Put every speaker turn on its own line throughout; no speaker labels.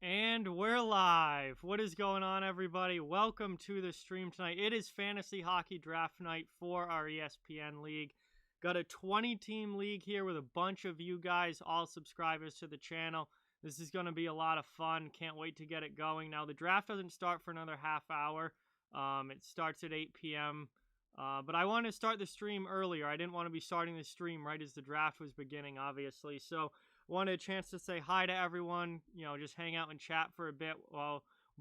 And we're live. What is going on, everybody? Welcome to the stream tonight. It is Fantasy Hockey Draft Night for our ESPN League. Got a 20-team league here with a bunch of you guys, all subscribers to the channel. This is going to be a lot of fun. Can't wait to get it going. Now, the draft doesn't start for another half hour. It starts at 8 p.m., but I wanted to start the stream earlier. I didn't want to be starting the stream right as the draft was beginning, obviously. So wanted a chance to say hi to everyone, just hang out and chat for a bit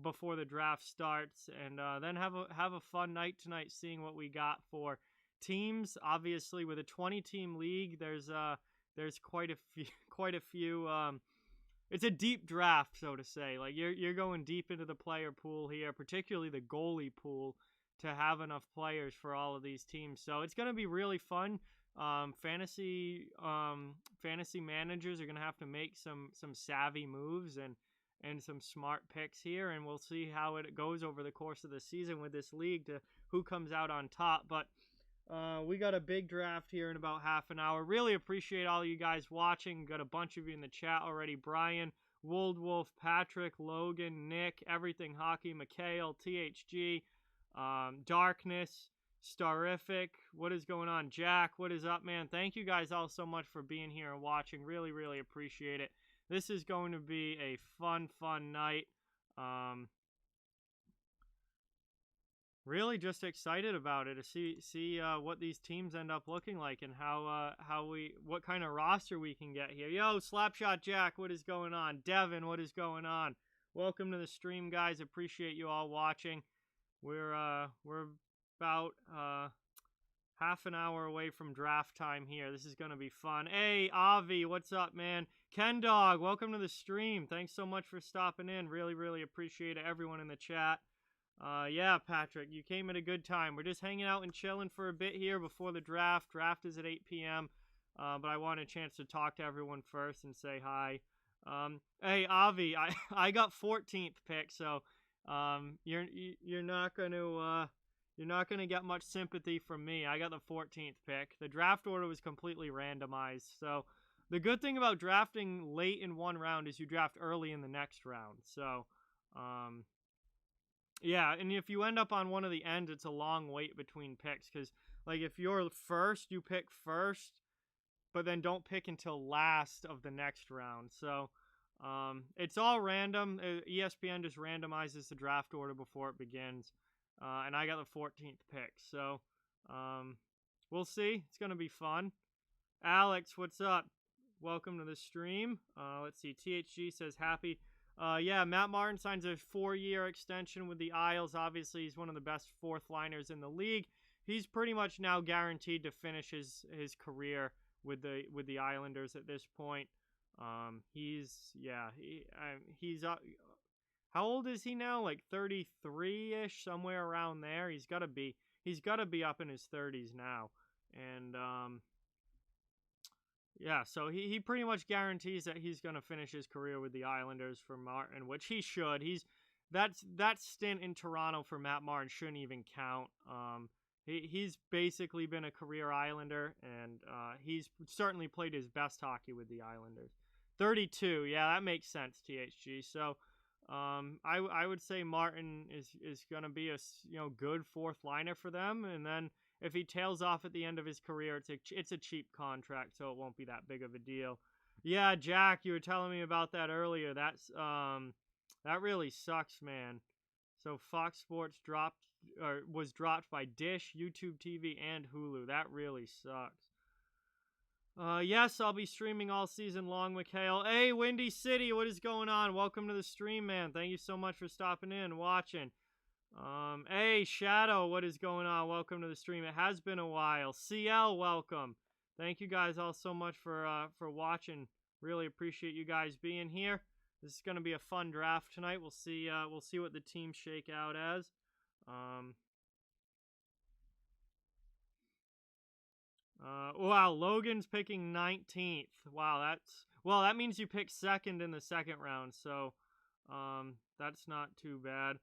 before the draft starts, and then have a fun night tonight seeing what we got for teams. Obviously, with a 20-team league, there's quite a few. It's a deep draft, so to say. Like you're going deep into the player pool here, particularly the goalie pool, to have enough players for all of these teams. So it's going to be really fun. Fantasy managers are going to have to make some savvy moves and some smart picks here, and we'll see how it goes over the course of the season with this league to who comes out on top. But we got a big draft here in about half an hour. Really appreciate all of you guys watching. Got a bunch of you in the chat already. Brian, Wold Wolf, Patrick, Logan, Nick, Everything Hockey, Mikhail, THG, Darkness, Starific, what is going on? Jack, what is up, man? Thank you guys all so much for being here and watching. Really, really appreciate it. This is going to be a fun night. Really just excited about it to see what these teams end up looking like and what kind of roster we can get here. Yo, Slapshot Jack, what is going on? Devin, what is going on? Welcome to the stream, guys. Appreciate you all watching. We're about half an hour away from draft time here. This is going to be fun. Hey, Avi, what's up, man? Ken Dog, welcome to the stream. Thanks so much for stopping in. Really, really appreciate it. Everyone in the chat. Yeah, Patrick, you came at a good time. We're just hanging out and chilling for a bit here before the draft. Draft is at 8 p.m., but I want a chance to talk to everyone first and say hi. Hey, Avi, I got 14th pick, so you're not gonna get much sympathy from me. I got the 14th pick. The draft order was completely randomized. So the good thing about drafting late in one round is you draft early in the next round. So yeah, and if you end up on one of the ends, it's a long wait between picks, because like if you're first, you pick first, but then don't pick until last of the next round. So it's all random. ESPN just randomizes the draft order before it begins. And I got the 14th pick. So we'll see. It's going to be fun. Alex, what's up? Welcome to the stream. Let's see. THG says happy. Yeah, Matt Martin signs a 4-year extension with the Isles. Obviously, he's one of the best fourth liners in the league. He's pretty much now guaranteed to finish his career with the Islanders at this point. He's how old is he now? Like 33-ish, somewhere around there. He's got to be up in his 30s now. And yeah, so he pretty much guarantees that he's going to finish his career with the Islanders for Martin, which he should. That stint in Toronto for Matt Martin shouldn't even count. He's basically been a career Islander, and he's certainly played his best hockey with the Islanders. 32, yeah, that makes sense, THG. So I would say Martin is going to be a good fourth liner for them, and then if he tails off at the end of his career, it's a cheap contract, so it won't be that big of a deal. Yeah, Jack, you were telling me about that earlier. That really sucks, man. So Fox Sports was dropped by Dish, YouTube TV, and Hulu. That really sucks. Yes, I'll be streaming all season long, Mikhail. Hey, Windy City, what is going on? Welcome to the stream, man. Thank you so much for stopping in, watching. Hey, Shadow, what is going on? Welcome to the stream. It has been a while. CL, welcome. Thank you guys all so much for watching. Really appreciate you guys being here. This is going to be a fun draft tonight. We'll see what the teams shake out as. Wow, Logan's picking 19th. Wow, that means you pick second in the second round, so that's not too bad.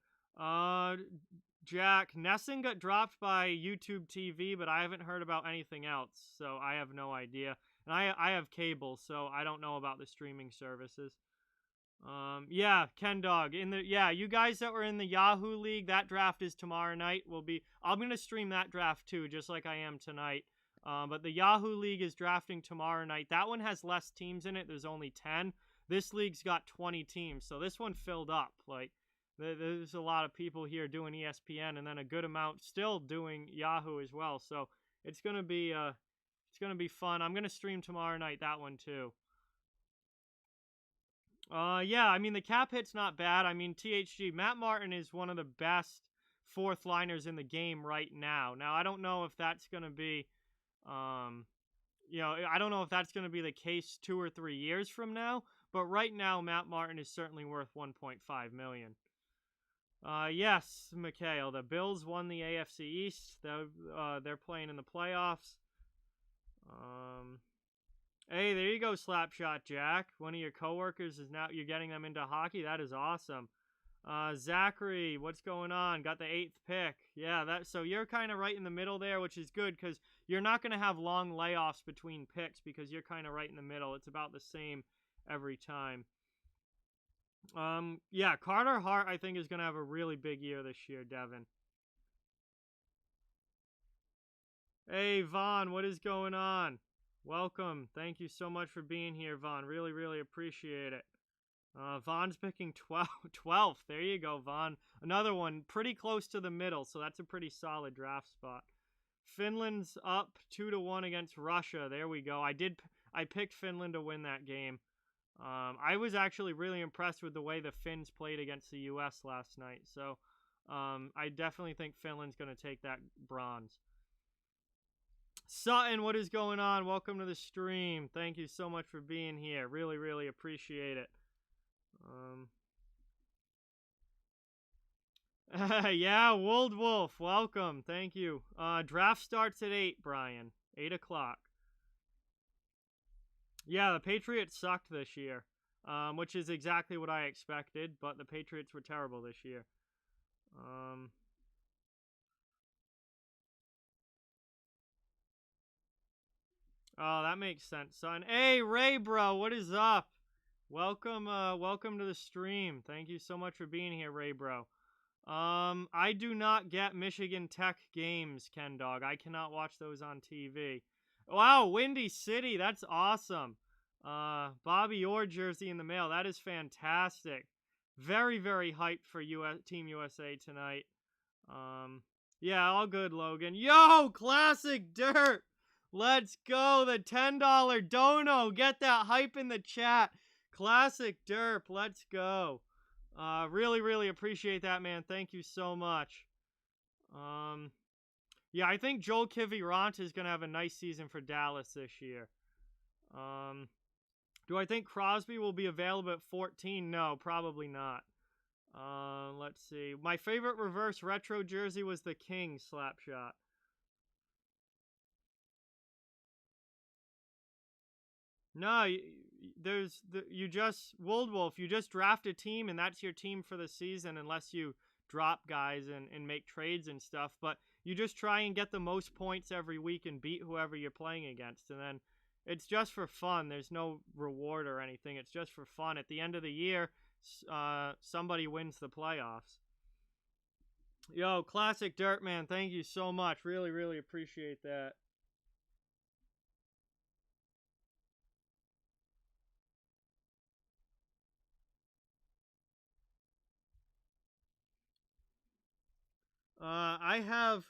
Jack, Nesson got dropped by YouTube TV, but I haven't heard about anything else, so I have no idea. And I have cable, so I don't know about the streaming services. Yeah, Ken Dog you guys that were in the Yahoo League, that draft is tomorrow night. I'm gonna stream that draft too, just like I am tonight. But the Yahoo League is drafting tomorrow night. That one has less teams in it. There's only 10. This league's got 20 teams, so this one filled up. Like, there's a lot of people here doing ESPN, and then a good amount still doing Yahoo as well. So it's gonna be fun. I'm gonna stream tomorrow night that one too. Yeah, I mean, the cap hit's not bad. I mean, THG, Matt Martin is one of the best fourth liners in the game right now. Now, I don't know if that's going to be, um, I don't know if that's going to be the case 2 or 3 years from now, but right now, Matt Martin is certainly worth $1.5 million. Yes, Mikhail, the Bills won the AFC East. They're playing in the playoffs. Hey, there you go, Slapshot Jack. One of your coworkers is now, you're getting them into hockey. That is awesome. Zachary, what's going on? Got the 8th pick. Yeah, so you're kind of right in the middle there, which is good because you're not going to have long layoffs between picks because you're kind of right in the middle. It's about the same every time. Yeah, Carter Hart, I think, is going to have a really big year this year, Devin. Hey, Vaughn, what is going on? Welcome. Thank you so much for being here, Vaughn. Really, really appreciate it. Vaughn's picking 12th. There you go, Vaughn. Another one pretty close to the middle, so that's a pretty solid draft spot. Finland's up 2-1 against Russia. There we go. I picked Finland to win that game. I was actually really impressed with the way the Finns played against the U.S. last night. So I definitely think Finland's going to take that bronze. Sutton, what is going on? Welcome to the stream. Thank you so much for being here. Really, really appreciate it. Yeah, Wold Wolf, welcome. Thank you. Draft starts at 8, Brian. 8 o'clock. Yeah, the Patriots sucked this year, which is exactly what I expected, but the Patriots were terrible this year. Oh, that makes sense, son. Hey, Ray, bro, what is up? Welcome to the stream. Thank you so much for being here, Ray, bro. I do not get Michigan Tech games, Ken Dog. I cannot watch those on TV. Wow, Windy City, that's awesome. Bobby Orr jersey in the mail. That is fantastic. Very, very hyped for Team USA tonight. Yeah, all good, Logan. Yo, classic dirt. Let's go. The $10 dono. Get that hype in the chat. Classic derp. Let's go. Really, really appreciate that, man. Thank you so much. Yeah, I think Joel Kivirant is going to have a nice season for Dallas this year. Do I think Crosby will be available at 14? No, probably not. Let's see. My favorite reverse retro jersey was the King Slapshot. No, Wold Wolf, you just draft a team and that's your team for the season unless you drop guys and make trades and stuff. But you just try and get the most points every week and beat whoever you're playing against. And then it's just for fun. There's no reward or anything. It's just for fun. At the end of the year, somebody wins the playoffs. Yo, classic dirt, man. Thank you so much. Really, really appreciate that. I have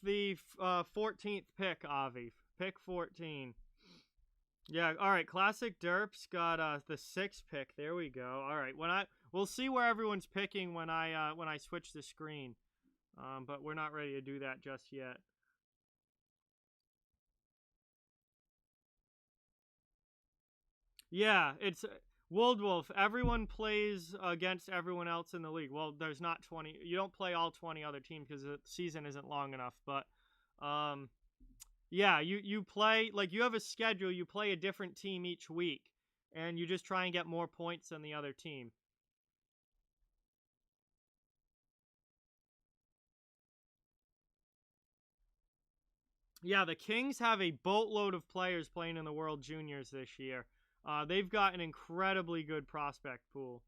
the 14th pick, Avi. Pick 14. Yeah, all right. Classic Derps got the 6th pick. There we go. All right. We'll see where everyone's picking when I switch the screen. But we're not ready to do that just yet. Yeah, it's Wold Wolf. Everyone plays against everyone else in the league. Well, there's not 20. You don't play all 20 other teams because the season isn't long enough. But yeah, you play, like, you have a schedule. You play a different team each week, and you just try and get more points than the other team. Yeah, the Kings have a boatload of players playing in the World Juniors this year. They've got an incredibly good prospect pool.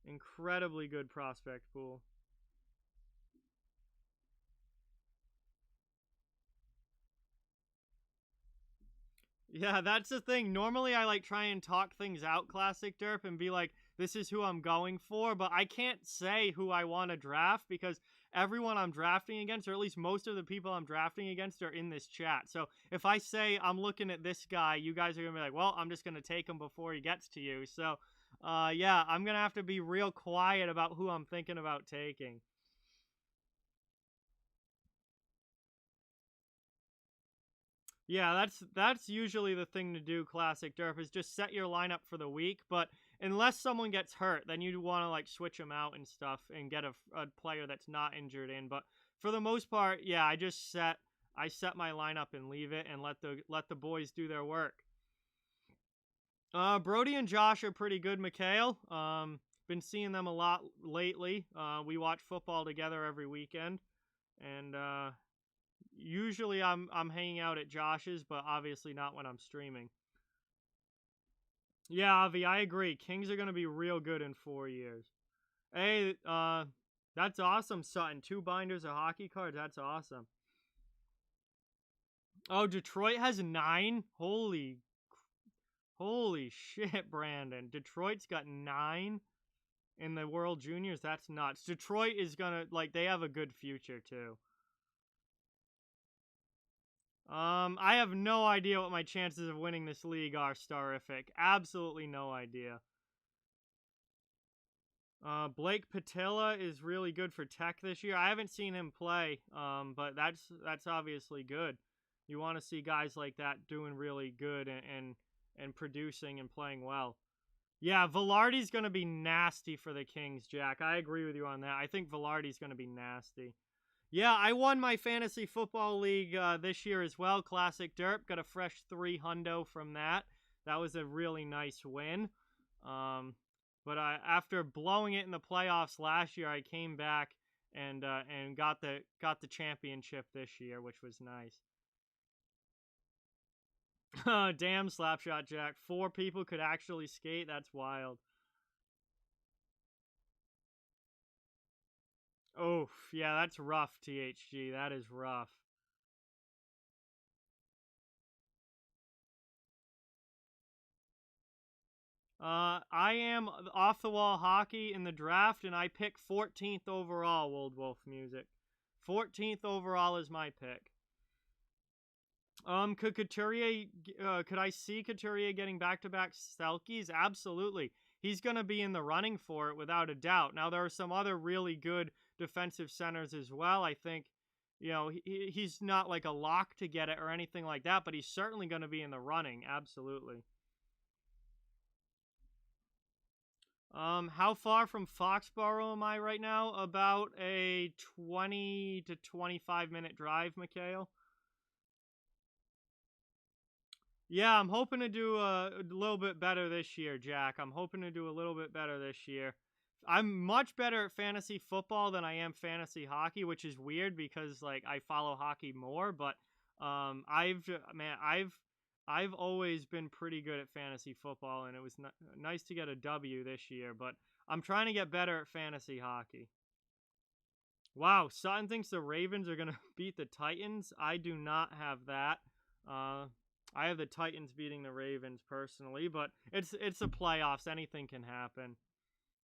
Incredibly good prospect pool. Yeah, that's the thing. Normally, I like try and talk things out, Classic Derp, and be like, this is who I'm going for, but I can't say who I want to draft because everyone I'm drafting against, or at least most of the people I'm drafting against, are in this chat. So if I say I'm looking at this guy, you guys are going to be like, well, I'm just going to take him before he gets to you. So, yeah, I'm going to have to be real quiet about who I'm thinking about taking. Yeah, that's usually the thing to do, Classic Derp, is just set your lineup for the week. But unless someone gets hurt, then you want to like switch them out and stuff and get a player that's not injured in. But for the most part, yeah, I set my lineup and leave it and let the boys do their work. Brody and Josh are pretty good, Mikhail. Been seeing them a lot lately. We watch football together every weekend, and usually I'm hanging out at Josh's, but obviously not when I'm streaming. Yeah, Avi, I agree. Kings are gonna be real good in 4 years. Hey, that's awesome, Sutton. 2 binders of hockey cards. That's awesome. Oh, Detroit has 9. Holy shit, Brandon. Detroit's got 9 in the World Juniors. That's nuts. Detroit is gonna like they have a good future too. I have no idea what my chances of winning this league are, Starific. Absolutely no idea. Blake Patilla is really good for Tech this year. I haven't seen him play, but that's obviously good. You want to see guys like that doing really good and producing and playing well. Yeah, Velarde's going to be nasty for the Kings, Jack. I agree with you on that. I think Velarde's going to be nasty. Yeah, I won my fantasy football league this year as well. Classic Derp. Got a fresh 3 hundo from that. That was a really nice win. But after blowing it in the playoffs last year, I came back and got the championship this year, which was nice. Damn, Slapshot Jack. 4 people could actually skate. That's wild. Oh, yeah, that's rough, THG. That is rough. I am off the wall hockey in the draft, and I pick 14th overall. Old Wolf Music, 14th overall is my pick. Could Couturier? Could I see Couturier getting back-to-back Selkies? Absolutely. He's going to be in the running for it without a doubt. Now there are some other really good defensive centers as well. I think, he's not like a lock to get it or anything like that, but he's certainly going to be in the running. Absolutely. How far from Foxborough am I right now? About a 20 to 25 minute drive, Mikhail. Yeah, I'm hoping to do a little bit better this year, Jack. I'm hoping to do a little bit better this year. I'm much better at fantasy football than I am fantasy hockey, which is weird because like I follow hockey more, but I've always been pretty good at fantasy football, and it was nice to get a W this year, but I'm trying to get better at fantasy hockey. Wow, Sutton thinks the Ravens are going to beat the Titans. I do not have that. Uh, I have the Titans beating the Ravens personally, but it's the playoffs. Anything can happen.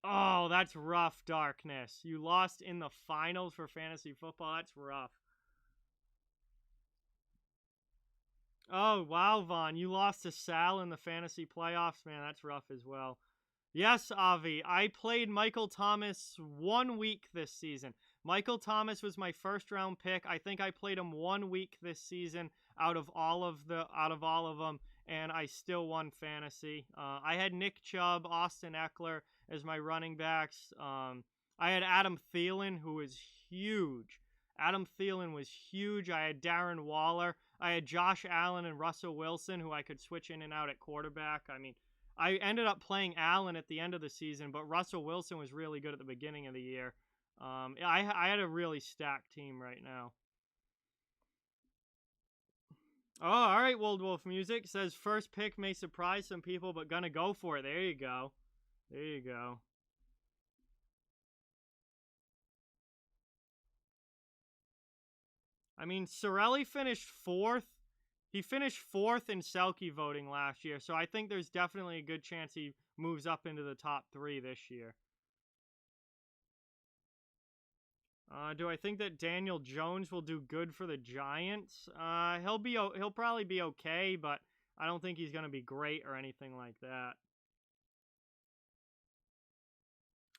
Oh, that's rough, Darkness. You lost in the finals for fantasy football. That's rough. Oh, wow, Vaughn. You lost to Sal in the fantasy playoffs. Man, that's rough as well. Yes, Avi. I played Michael Thomas 1 week this season. Michael Thomas was my first round pick. I think I played him 1 week this season out of all of them, and I still won fantasy. I had Nick Chubb, Austin Eckler as my running backs. I had Adam Thielen, who was huge. Adam Thielen was huge. I had Darren Waller. I had Josh Allen and Russell Wilson, who I could switch in and out at quarterback. I mean, I ended up playing Allen at the end of the season, but Russell Wilson was really good at the beginning of the year. I had a really stacked team right now. Oh, all right, World Wolf Music says first pick may surprise some people, but gonna go for it. There you go. There you go. I mean, Sorelli finished fourth. He finished fourth in Selkie voting last year, so I think there's definitely a good chance he moves up into the top 3 this year. Do I think that Daniel Jones will do good for the Giants? He'll probably be okay, but I don't think he's gonna be great or anything like that.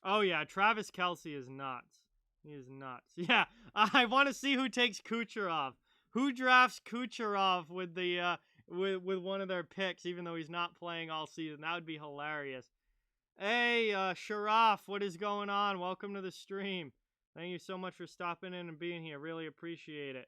Oh yeah, Travis Kelce is nuts. He is nuts. Yeah, I want to see who takes Kucherov. Who drafts Kucherov with the with one of their picks, even though he's not playing all season? That would be hilarious. Hey, Sharaf, what is going on? Welcome to the stream. Thank you so much for stopping in and being here. Really appreciate it.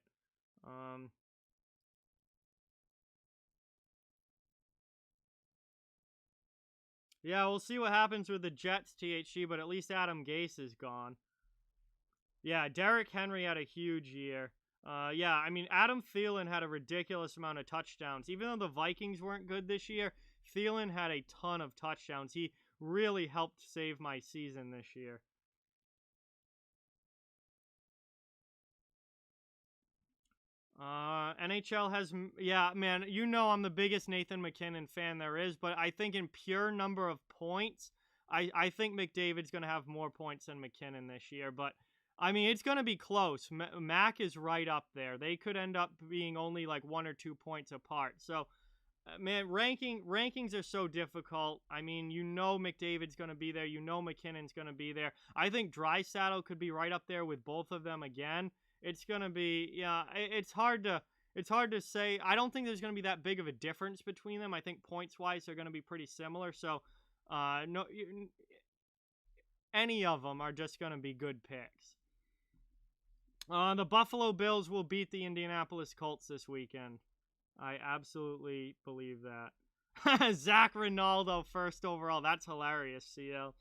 Yeah, we'll see what happens with the Jets, THC, but at least Adam Gase is gone. Yeah, Derrick Henry had a huge year. Yeah, I mean, Adam Thielen had a ridiculous amount of touchdowns. Even though the Vikings weren't good this year, Thielen had a ton of touchdowns. He really helped save my season this year. NHL has, yeah, man, you know I'm the biggest Nathan McKinnon fan there is, but I think in pure number of points, I think McDavid's going to have more points than McKinnon this year, but I mean, it's going to be close. Mac is right up there. They could end up being only like 1 or 2 points apart. So, man, rankings are so difficult. I mean, you know McDavid's going to be there. You know McKinnon's going to be there. I think Draisaitl could be right up there with both of them again. It's going to be, yeah, it's hard to say. I don't think there's going to be that big of a difference between them. I think points wise they're going to be pretty similar. So, no, any of them are just going to be good picks. The Buffalo Bills will beat the Indianapolis Colts this weekend. I absolutely believe that. Zach Ronaldo first overall. That's hilarious, CL.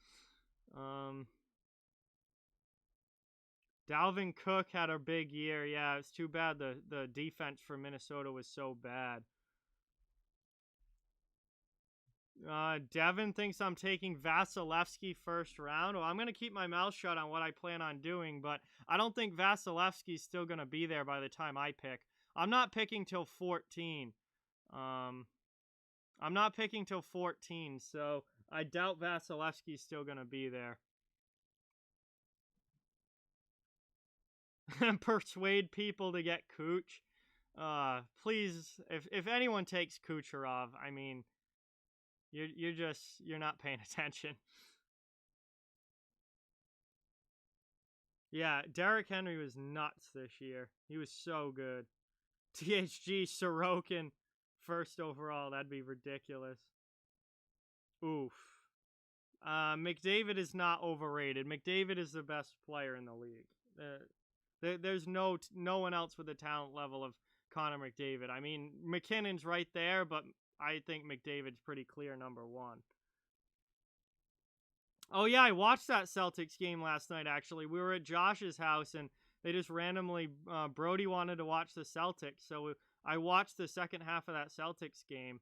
Dalvin Cook had a big year. Yeah, it's too bad the defense for Minnesota was so bad. Devin thinks I'm taking Vasilevsky first round. Well, I'm going to keep my mouth shut on what I plan on doing, but I don't think Vasilevsky's still going to be there by the time I pick. I'm not picking till 14. I'm not picking till 14, so I doubt Vasilevsky's still going to be there. Persuade people to get Cooch. Please, if anyone takes Kucherov, I mean, you're not paying attention. Yeah, Derrick Henry was nuts this year. He was so good. THG Sorokin first overall. That'd be ridiculous. Oof. McDavid is not overrated. McDavid is the best player in the league. There's no one else with the talent level of Connor McDavid. I mean, McKinnon's right there, but I think McDavid's pretty clear number 1. Oh, yeah, I watched that Celtics game last night, actually. We were at Josh's house, and they just randomly, Brody wanted to watch the Celtics, so I watched the second half of that Celtics game,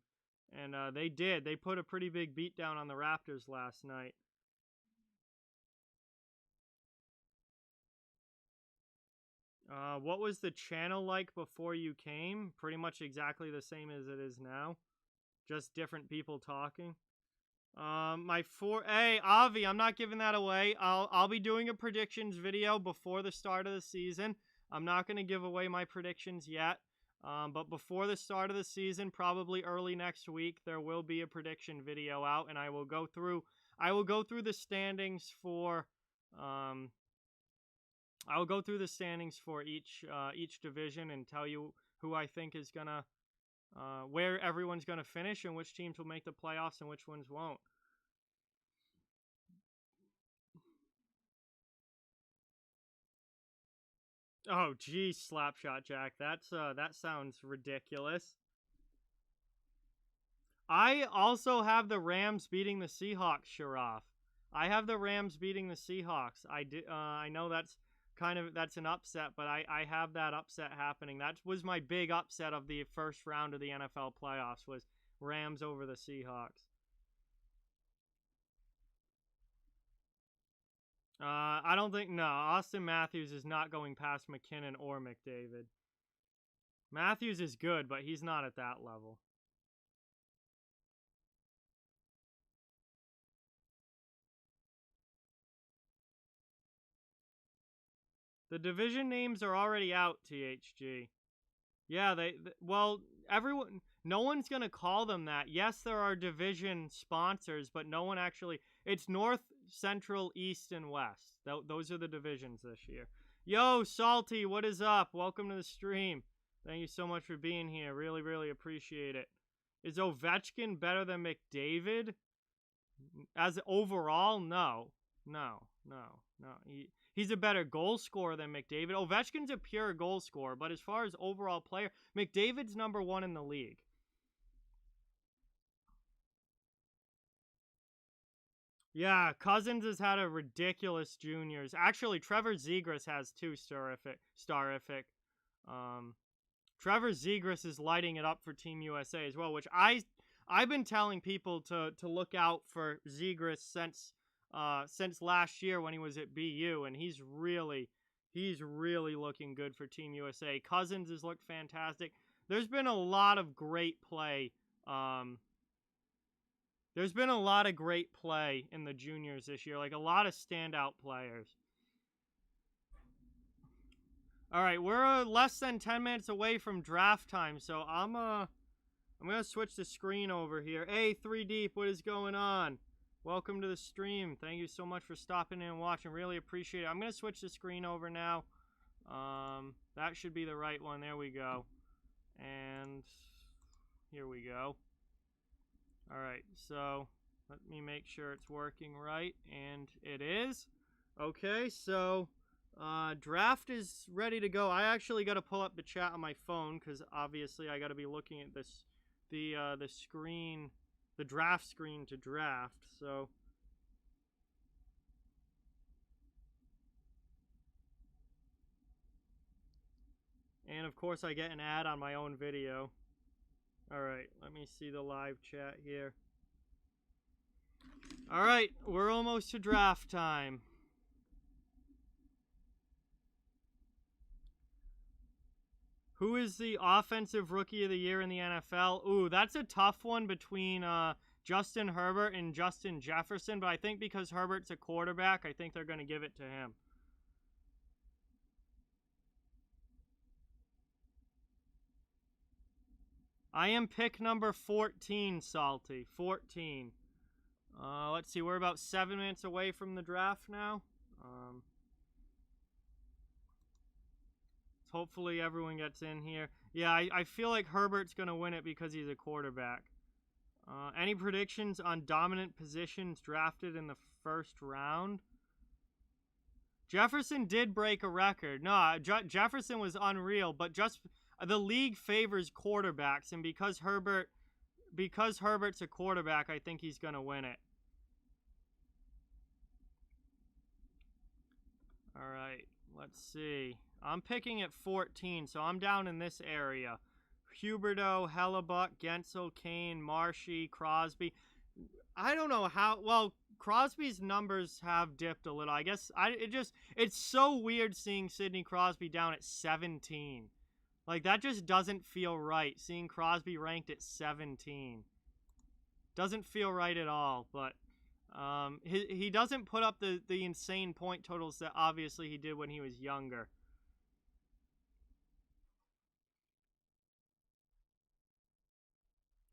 and they did. They put a pretty big beat down on the Raptors last night. What was the channel like before you came? Pretty much exactly the same as it is now. Just different people talking. Hey, Avi, I'm not giving that away. I'll be doing a predictions video before the start of the season. I'm not going to give away my predictions yet. But before the start of the season, probably early next week, there will be a prediction video out, and I will go through the standings for each division and tell you who I think is gonna where everyone's gonna finish and which teams will make the playoffs and which ones won't. Oh, geez, Slapshot Jack. That sounds ridiculous. I also have the Rams beating the Seahawks, Sharaf. I have the Rams beating the Seahawks. I know that's that's an upset, but I have that upset happening. That was my big upset of the first round of the NFL playoffs was Rams over the Seahawks. I don't think, no, Austin Matthews is not going past McKinnon or McDavid. Matthews is good, but he's not at that level. The division names are already out, THG. Yeah, well, everyone, no one's going to call them that. Yes, there are division sponsors, but no one actually, it's North, Central, East, and West. Those are the divisions this year. Yo, Salty, what is up? Welcome to the stream. Thank you so much for being here. Really, really appreciate it. Is Ovechkin better than McDavid? As overall, no. He's a better goal scorer than McDavid. Ovechkin's a pure goal scorer, but as far as overall player, McDavid's number one in the league. Yeah, Cousins has had a ridiculous juniors. Actually, Trevor Zegras has two starific. Trevor Zegras is lighting it up for Team USA as well, which I've been telling people to look out for Zegras since last year when he was at BU, and he's really looking good for Team USA. Cousins has looked fantastic. There's been a lot of great play. There's been a lot of great play in the juniors this year, like a lot of standout players. All right, we're less than 10 minutes away from draft time, so I'm gonna switch the screen over here. Hey, 3 Deep, what is going on? Welcome to the stream. Thank you so much for stopping in and watching. Really appreciate it. I'm gonna switch the screen over now. That should be the right one. There we go. And here we go. All right, so let me make sure it's working right, and it is. Okay, so draft is ready to go. I actually got to pull up the chat on my phone because obviously I got to be looking at the screen, the draft screen to draft. So and of course I get an ad on my own video. All right, let me see the live chat here. All right, we're almost to draft time. Who is the offensive rookie of the year in the NFL? Ooh, that's a tough one between Justin Herbert and Justin Jefferson, but I think because Herbert's a quarterback, I think they're going to give it to him. I am pick number 14, Salty. 14. Let's see, we're about 7 minutes away from the draft now. Hopefully everyone gets in here. Yeah, I feel like Herbert's going to win it because he's a quarterback. Any predictions on dominant positions drafted in the first round? Jefferson did break a record. No, Jefferson was unreal, but just the league favors quarterbacks, and because Herbert's a quarterback, I think he's going to win it. All right, let's see. I'm picking at 14, so I'm down in this area. Huberdeau, Hellebuck, Gensel, Kane, Marshy, Crosby. I don't know how. Well, Crosby's numbers have dipped a little. I guess it's so weird seeing Sidney Crosby down at 17. Like, that just doesn't feel right, seeing Crosby ranked at 17. Doesn't feel right at all, but he doesn't put up the insane point totals that obviously he did when he was younger.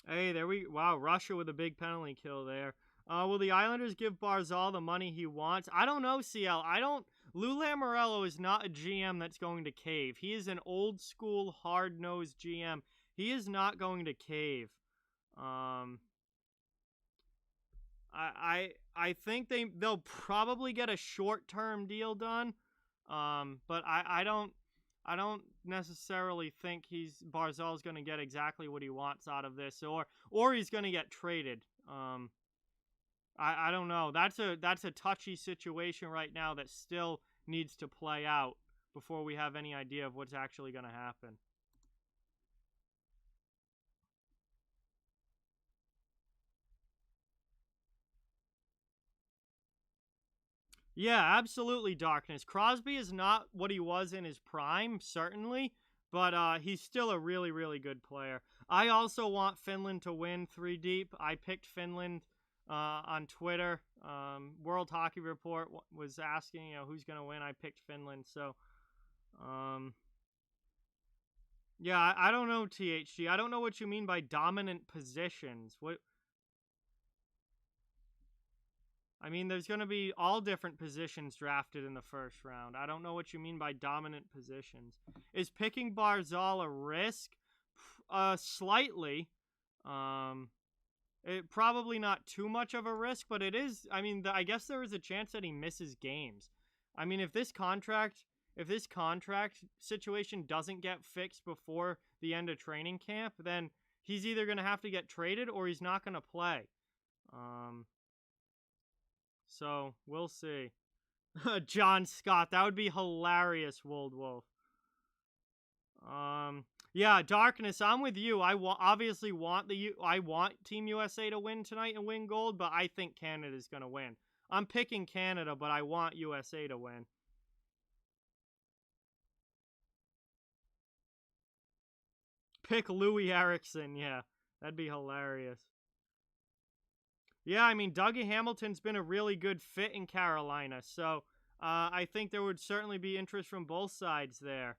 Hey, wow, Russia with a big penalty kill there. Will the Islanders give Barzal the money he wants? I don't know, CL. Lou Lamoriello is not a GM that's going to cave. He is an old school, hard-nosed GM. He is not going to cave. I think they'll probably get a short-term deal done. But I don't necessarily think Barzal's going to get exactly what he wants out of this, or he's going to get traded. I don't know. That's a touchy situation right now that still needs to play out before we have any idea of what's actually going to happen. Yeah, absolutely, Darkness. Crosby is not what he was in his prime, certainly, but he's still a really, really good player. I also want Finland to win 3 deep. I picked Finland on Twitter. World Hockey Report was asking, who's going to win. I picked Finland. So, yeah, I don't know, THG. I don't know what you mean by dominant positions. What? I mean, there's going to be all different positions drafted in the first round. I don't know what you mean by dominant positions. Is picking Barzal a risk? Slightly. Probably not too much of a risk, but it is. I mean, I guess there is a chance that he misses games. I mean, if this contract situation doesn't get fixed before the end of training camp, then he's either going to have to get traded or he's not going to play. So we'll see. John Scott, that would be hilarious, Wold Wolf. Yeah, Darkness, I'm with you. I obviously want I want Team USA to win tonight and win gold, but I think Canada's gonna win. I'm picking Canada, but I want USA to win. Pick Louis Erickson, yeah, that'd be hilarious. Yeah, I mean, Dougie Hamilton's been a really good fit in Carolina, so I think there would certainly be interest from both sides there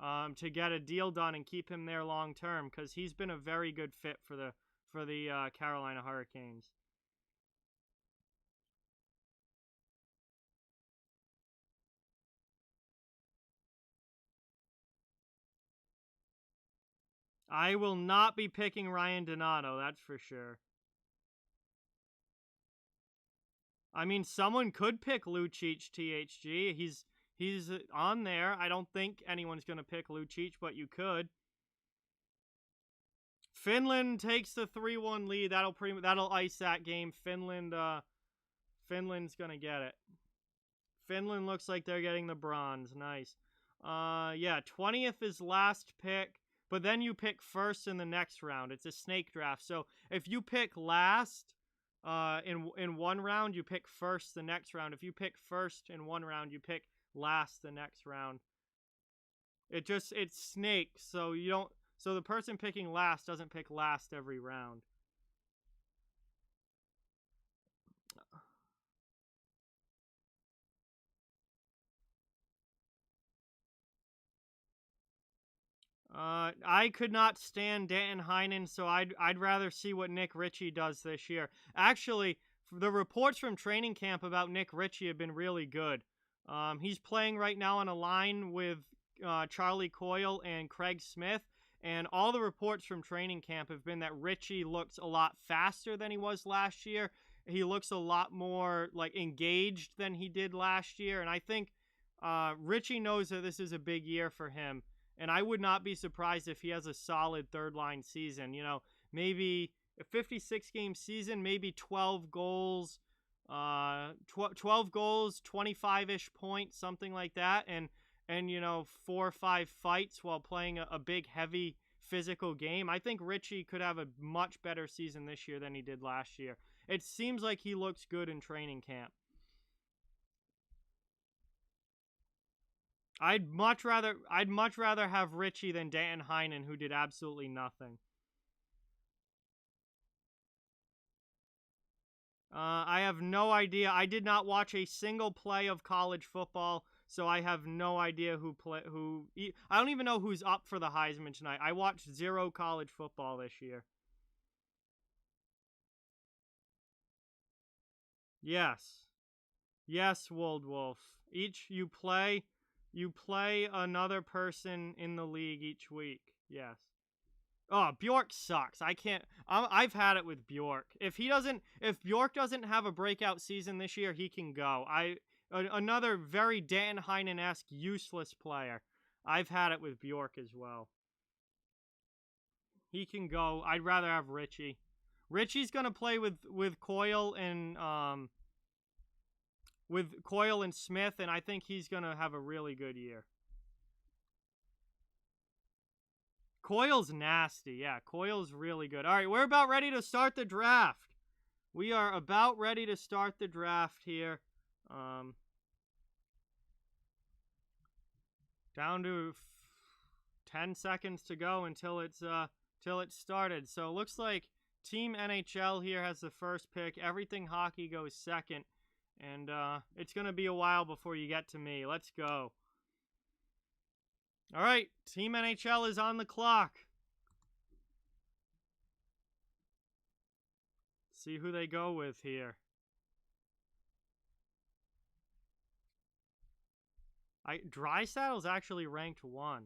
to get a deal done and keep him there long term, because he's been a very good fit for the Carolina Hurricanes. I will not be picking Ryan Donato, that's for sure. I mean, someone could pick Lucic, THG. He's on there. I don't think anyone's going to pick Lucic, but you could. Finland takes the 3-1 lead. That'll ice that game. Finland's going to get it. Finland looks like they're getting the bronze. Nice. Yeah, 20th is last pick, but then you pick first in the next round. It's a snake draft. So if you pick last in one round, you pick first the next round. If you pick first in one round, you pick last the next round. It's snake, so you don't. So the person picking last doesn't pick last every round. I could not stand Danton Heinen, so I'd rather see what Nick Ritchie does this year. Actually, the reports from training camp about Nick Ritchie have been really good. He's playing right now on a line with Charlie Coyle and Craig Smith, and all the reports from training camp have been that Ritchie looks a lot faster than he was last year. He looks a lot more like engaged than he did last year, and I think Ritchie knows that this is a big year for him. And I would not be surprised if he has a solid third-line season. Maybe a 56-game season, maybe 12 goals, 12 goals, 25-ish points, something like that, and 4 or 5 fights while playing a big, heavy, physical game. I think Ritchie could have a much better season this year than he did last year. It seems like he looks good in training camp. I'd much rather have Ritchie than Danton Heinen, who did absolutely nothing. I have no idea. I did not watch a single play of college football, so I have no idea I don't even know who's up for the Heisman tonight. I watched 0 college football this year. Yes. Yes, Wold Wolf. You play another person in the league each week. Yes. Oh, Bjork sucks. I can't. I've had it with Bjork. If Bjork doesn't have a breakout season this year, he can go. Another very Dan Heinen-esque useless player. I've had it with Bjork as well. He can go. I'd rather have Ritchie. Ritchie's gonna play with Coyle and with Coyle and Smith, and I think he's going to have a really good year. Coyle's nasty. Yeah, Coyle's really good. All right, we're about ready to start the draft. We are about ready to start the draft here. Down to 10 seconds to go until it's started. So it looks like Team NHL here has the first pick. Everything Hockey goes second. And it's going to be a while before you get to me. Let's go. All right, Team NHL is on the clock. See who they go with here. Drysaddle's actually ranked 1.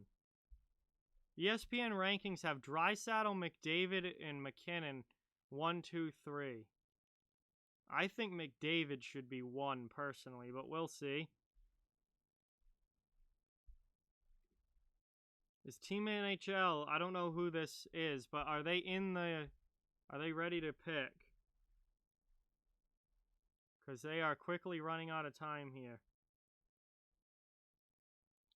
ESPN rankings have Draisaitl, McDavid, and McKinnon 1, 2, 3. I think McDavid should be 1 personally, but we'll see. Is Team NHL, I don't know who this is, but are they ready to pick? Because they are quickly running out of time here.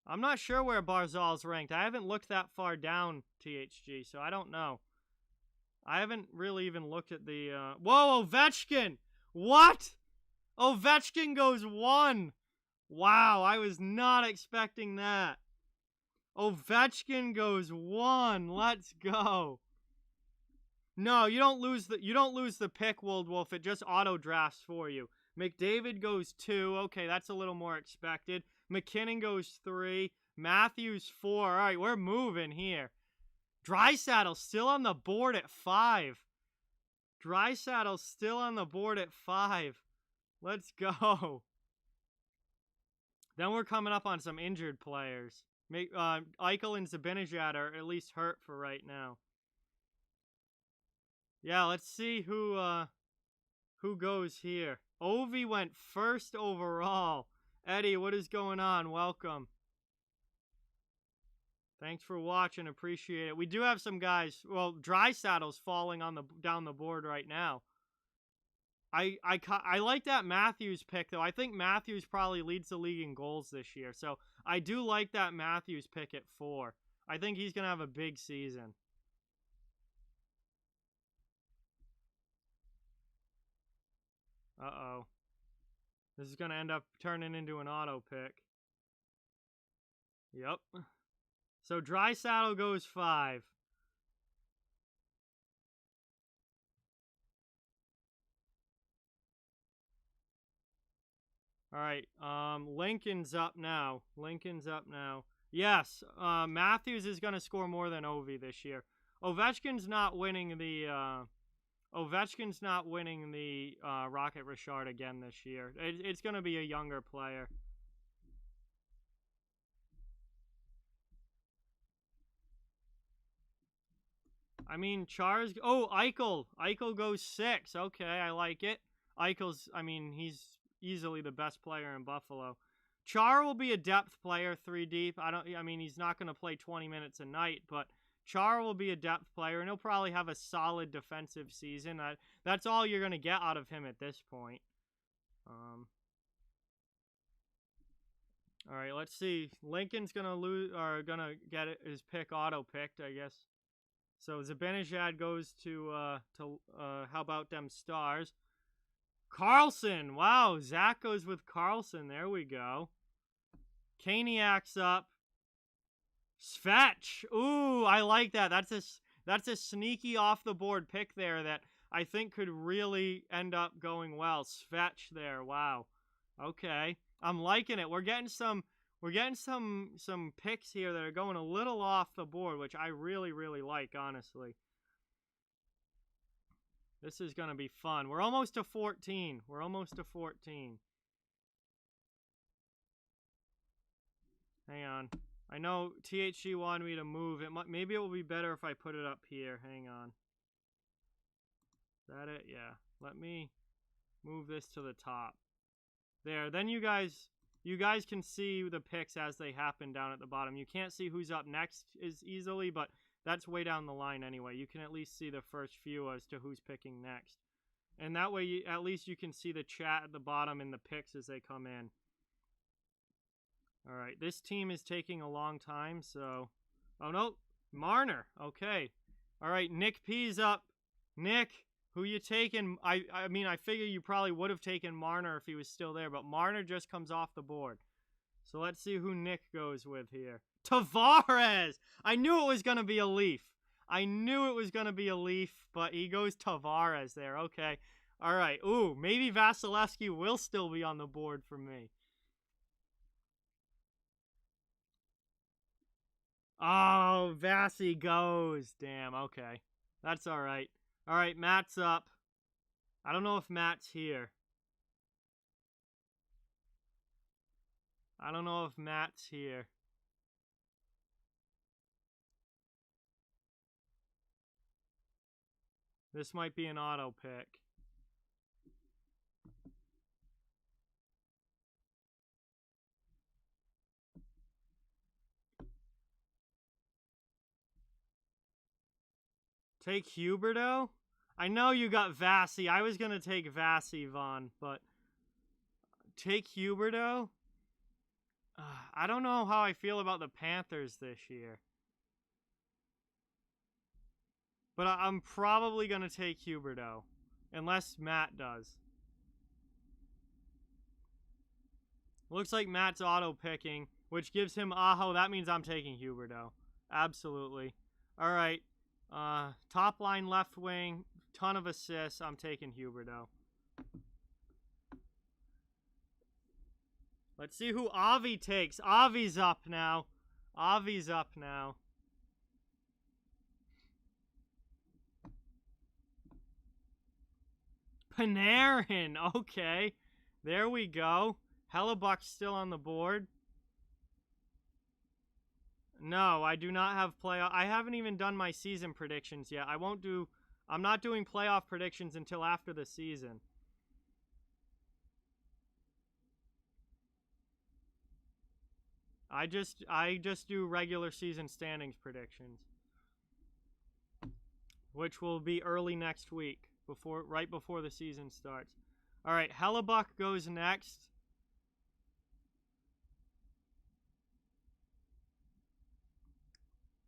I'm not sure where Barzal's ranked. I haven't looked that far down, THG, so I don't know. I haven't really even looked at the... Whoa, Ovechkin! What? Ovechkin goes 1! Wow, I was not expecting that. Ovechkin goes 1. Let's go. No, you don't lose the pick, Wold Wolf. It just auto drafts for you. McDavid goes 2. Okay, that's a little more expected. McKinnon goes 3. Matthews 4. All right, we're moving here. Draisaitl still on the board at 5. Draisaitl still on the board at 5. Let's go. Then we're coming up on some injured players. Eichel and Zibanejad are at least hurt for right now. Yeah, let's see who goes here. Ovi went first overall. Eddie, what is going on? Welcome. Thanks for watching. Appreciate it. We do have some guys. Well, Draisaitl's falling down the board right now. I like that Matthews pick, though. I think Matthews probably leads the league in goals this year. So I do like that Matthews pick at 4. I think he's going to have a big season. Uh-oh. This is going to end up turning into an auto pick. Yep. So Draisaitl goes 5. All right, Lincoln's up now. Yes, Matthews is going to score more than Ovi this year. Ovechkin's not winning the Rocket Richard again this year. It's going to be a younger player. I mean, Eichel. Eichel goes 6. Okay, I like it. He's easily the best player in Buffalo. Char will be a depth player, 3 deep. He's not going to play 20 minutes a night, but Char will be a depth player, and he'll probably have a solid defensive season. That's all you're going to get out of him at this point. All right, let's see. Lincoln's going to get his pick auto-picked, I guess. So Zibanejad goes to how about them Stars? Carlson. Wow, Zach goes with Carlson. There we go. Kaniak's up. Svetch. Ooh, I like that. That's a sneaky off the board pick there that I think could really end up going well. Svetch there. Wow. Okay. I'm liking it. We're getting some picks here that are going a little off the board, which I really, really like, honestly. This is going to be fun. We're almost to 14. Hang on. I know THG wanted me to move it. Maybe it will be better if I put it up here. Hang on. Is that it? Yeah. Let me move this to the top. There. Then you guys can see the picks as they happen down at the bottom. You can't see who's up next as easily, but that's way down the line anyway. You can at least see the first few as to who's picking next. And that way, at least you can see the chat at the bottom and the picks as they come in. All right, this team is taking a long time, so... Oh, no, Marner. Okay. All right, Nick P's up. Nick, who you taking? I mean, I figure you probably would have taken Marner if he was still there, but Marner just comes off the board. So let's see who Nick goes with here. Tavares! I knew it was going to be a Leaf. I knew it was going to be a Leaf, but he goes Tavares there. Okay. All right. Ooh, maybe Vasilevsky will still be on the board for me. Oh, Vassy goes. Damn, okay. That's all right. All right, Matt's up. I don't know if Matt's here. I don't know if Matt's here. This might be an auto pick. Take Huberto? I know you got Vassy. I was going to take Vassy, Vaughn, but take Huberto? I don't know how I feel about the Panthers this year. But I'm probably going to take Huberto, unless Matt does. Looks like Matt's auto-picking, which gives him Aho. That means I'm taking Huberto. Absolutely. All right. Top line left wing, ton of assists. I'm taking Huberto. Let's see who Avi takes. Avi's up now. Avi's up now. Panarin. Okay. There we go. Hellebuck's still on the board. No, I do not have playoff. I haven't even done my season predictions yet. I'm not doing playoff predictions until after the season. I just do regular season standings predictions, which will be early next week, right before the season starts. All right, Hellebuck goes next.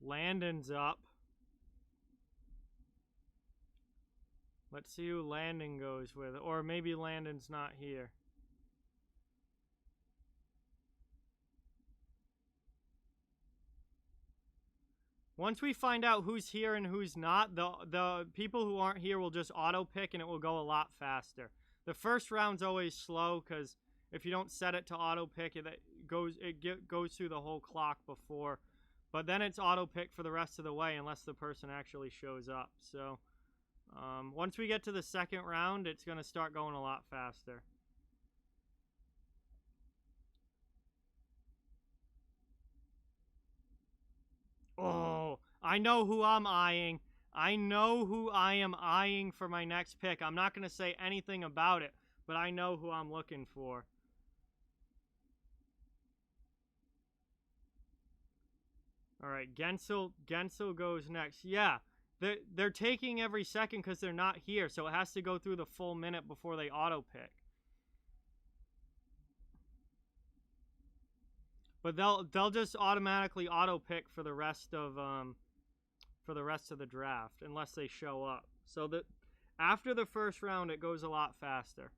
Landon's up. Let's see who Landon goes with. Or maybe Landon's not here. Once we find out who's here and who's not, the people who aren't here will just auto-pick and it will go a lot faster. The first round's always slow because if you don't set it to auto-pick, it goes through the whole clock before. But then it's auto-pick for the rest of the way unless the person actually shows up. So once we get to the second round, it's going to start going a lot faster. Oh, I know who I'm eyeing. I know who I am eyeing for my next pick. I'm not going to say anything about it, but I know who I'm looking for. All right, Gensel goes next. Yeah, they're taking every second because they're not here, so it has to go through the full minute before they auto-pick. But they'll just automatically auto-pick for the rest of the draft unless they show up. So that after the first round, it goes a lot faster.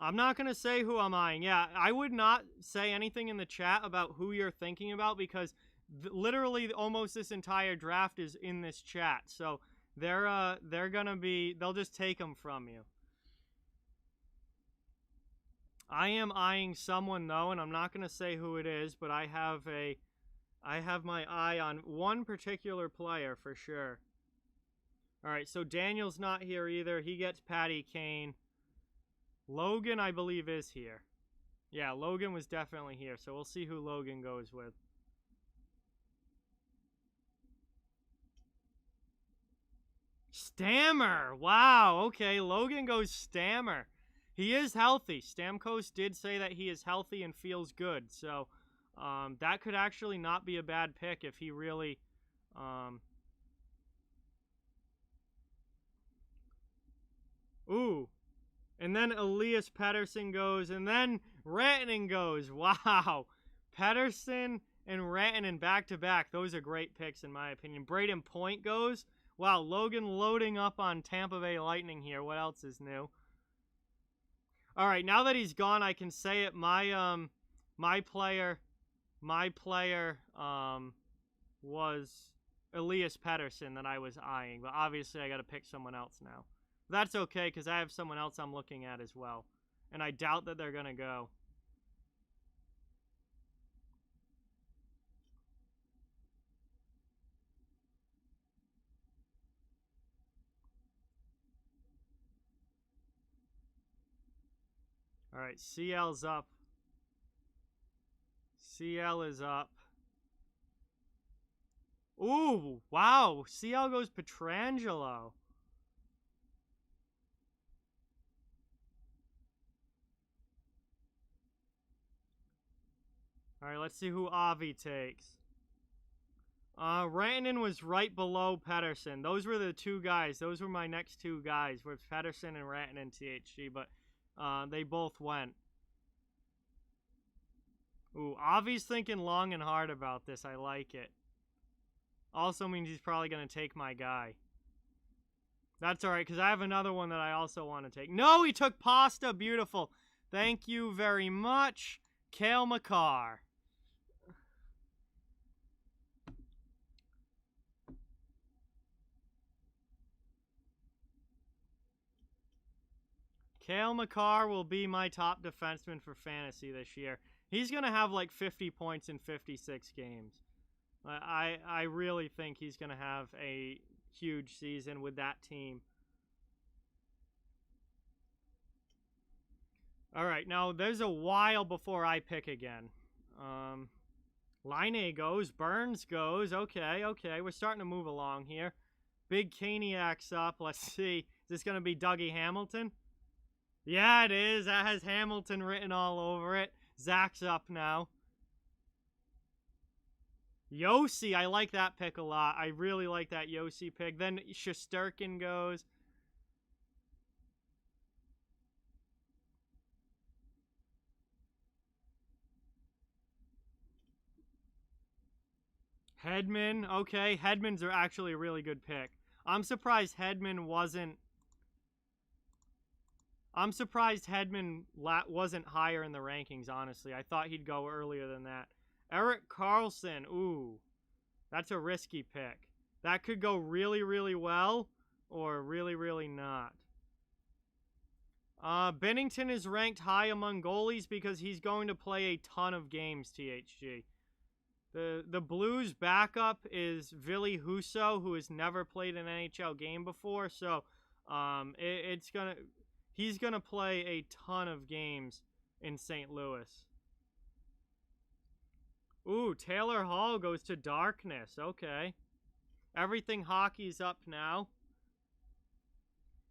I'm not going to say who I'm eyeing. Yeah, I would not say anything in the chat about who you're thinking about because literally almost this entire draft is in this chat. So they'll just take them from you. I am eyeing someone though, and I'm not going to say who it is, but I have my eye on one particular player for sure. All right, so Daniel's not here either. He gets Patty Kane. Logan, I believe, is here. Yeah, Logan was definitely here, so we'll see who Logan goes with. Stammer! Wow, okay, Logan goes Stammer. He is healthy. Stamkos did say that he is healthy and feels good, so that could actually not be a bad pick if he really... And then Elias Pettersson goes, and then Rantanen goes. Wow. Pettersson and Rantanen back-to-back. Those are great picks, in my opinion. Braden Point goes. Wow, Logan loading up on Tampa Bay Lightning here. What else is new? All right, now that he's gone, I can say it. My player was Elias Pettersson that I was eyeing, but obviously I got to pick someone else now. That's okay, because I have someone else I'm looking at as well, and I doubt that they're going to go. All right, CL's up. CL is up. Ooh, wow. CL goes Pietrangelo. All right, let's see who Avi takes. Rantanen was right below Pettersson. Those were the two guys. Those were my next two guys, with Pettersson and Rantanen THG, but they both went. Ooh, Avi's thinking long and hard about this. I like it. Also means he's probably going to take my guy. That's all right, because I have another one that I also want to take. No, he took Pasta. Beautiful. Thank you very much, Cale Makar. Cale Makar will be my top defenseman for fantasy this year. He's going to have like 50 points in 56 games. I really think he's going to have a huge season with that team. All right, now there's a while before I pick again. Line goes, Burns goes. Okay, we're starting to move along here. Big Caniac's up. Let's see. Is this going to be Dougie Hamilton? Yeah, it is. That has Hamilton written all over it. Zach's up now. Yossi, I like that pick a lot. I really like that Yossi pick. Then Shesterkin goes. Hedman, okay. Hedman's are actually a really good pick. I'm surprised Hedman wasn't higher in the rankings, honestly. I thought he'd go earlier than that. Erik Karlsson, ooh. That's a risky pick. That could go really, really well or really, really not. Binnington is ranked high among goalies because he's going to play a ton of games, THG. The Blues backup is Ville Husso, who has never played an NHL game before, so he's gonna play a ton of games in St. Louis. Ooh, Taylor Hall goes to Darkness. Okay. Everything Hockey's up now.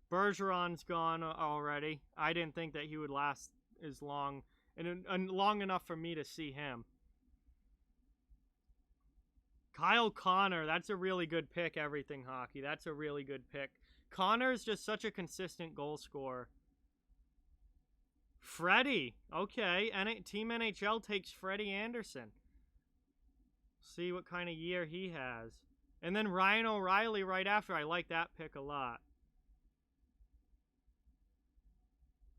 Bergeron's gone already. I didn't think that he would last as long and long enough for me to see him. Kyle Connor, that's a really good pick, Everything Hockey. That's a really good pick. Connor's just such a consistent goal scorer. Freddie, okay. Team NHL takes Freddie Anderson. See what kind of year he has. And then Ryan O'Reilly right after. I like that pick a lot.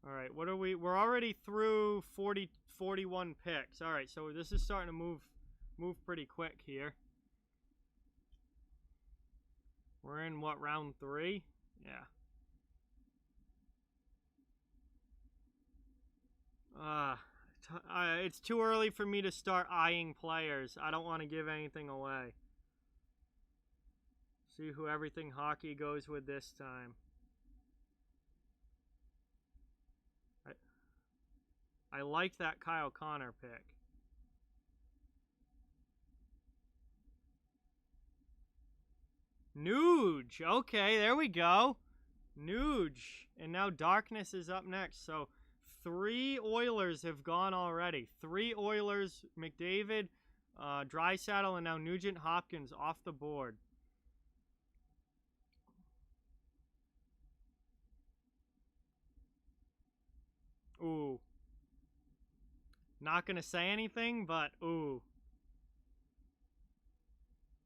All right, what are we? We're already through 41 picks. All right, so this is starting to move pretty quick here. We're in, what, round 3? Yeah. It's too early for me to start eyeing players. I don't want to give anything away. See who Everything Hockey goes with this time. I liked that Kyle Connor pick. Nuge. Okay, there we go. Nuge. And now Darkness is up next. So 3 Oilers have gone already. 3 Oilers, McDavid, Draisaitl, and now Nugent Hopkins off the board. Not going to say anything, but ooh.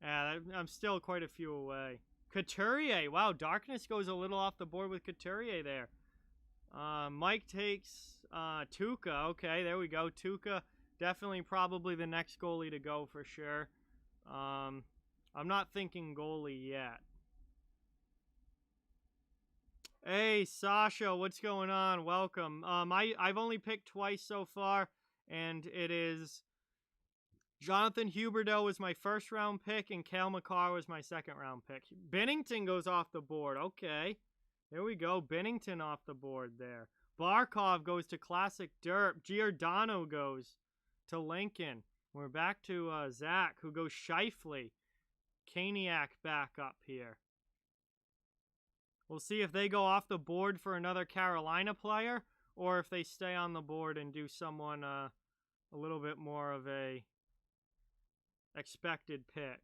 Yeah, I'm still quite a few away. Couturier. Wow, Darkness goes a little off the board with Couturier there. Mike takes Tuca. Okay, there we go. Tuca, definitely probably the next goalie to go for sure. I'm not thinking goalie yet. Hey, Sasha, what's going on? Welcome. I've only picked twice so far, and it is Jonathan Huberdeau was my first round pick, and Cale Makar was my second round pick. Bennington goes off the board. Okay. There we go. Bennington off the board there. Barkov goes to Classic Derp. Giordano goes to Lincoln. We're back to Zach, who goes Scheifele. Kaniak back up here. We'll see if they go off the board for another Carolina player, or if they stay on the board and do someone a little bit more of a expected pick.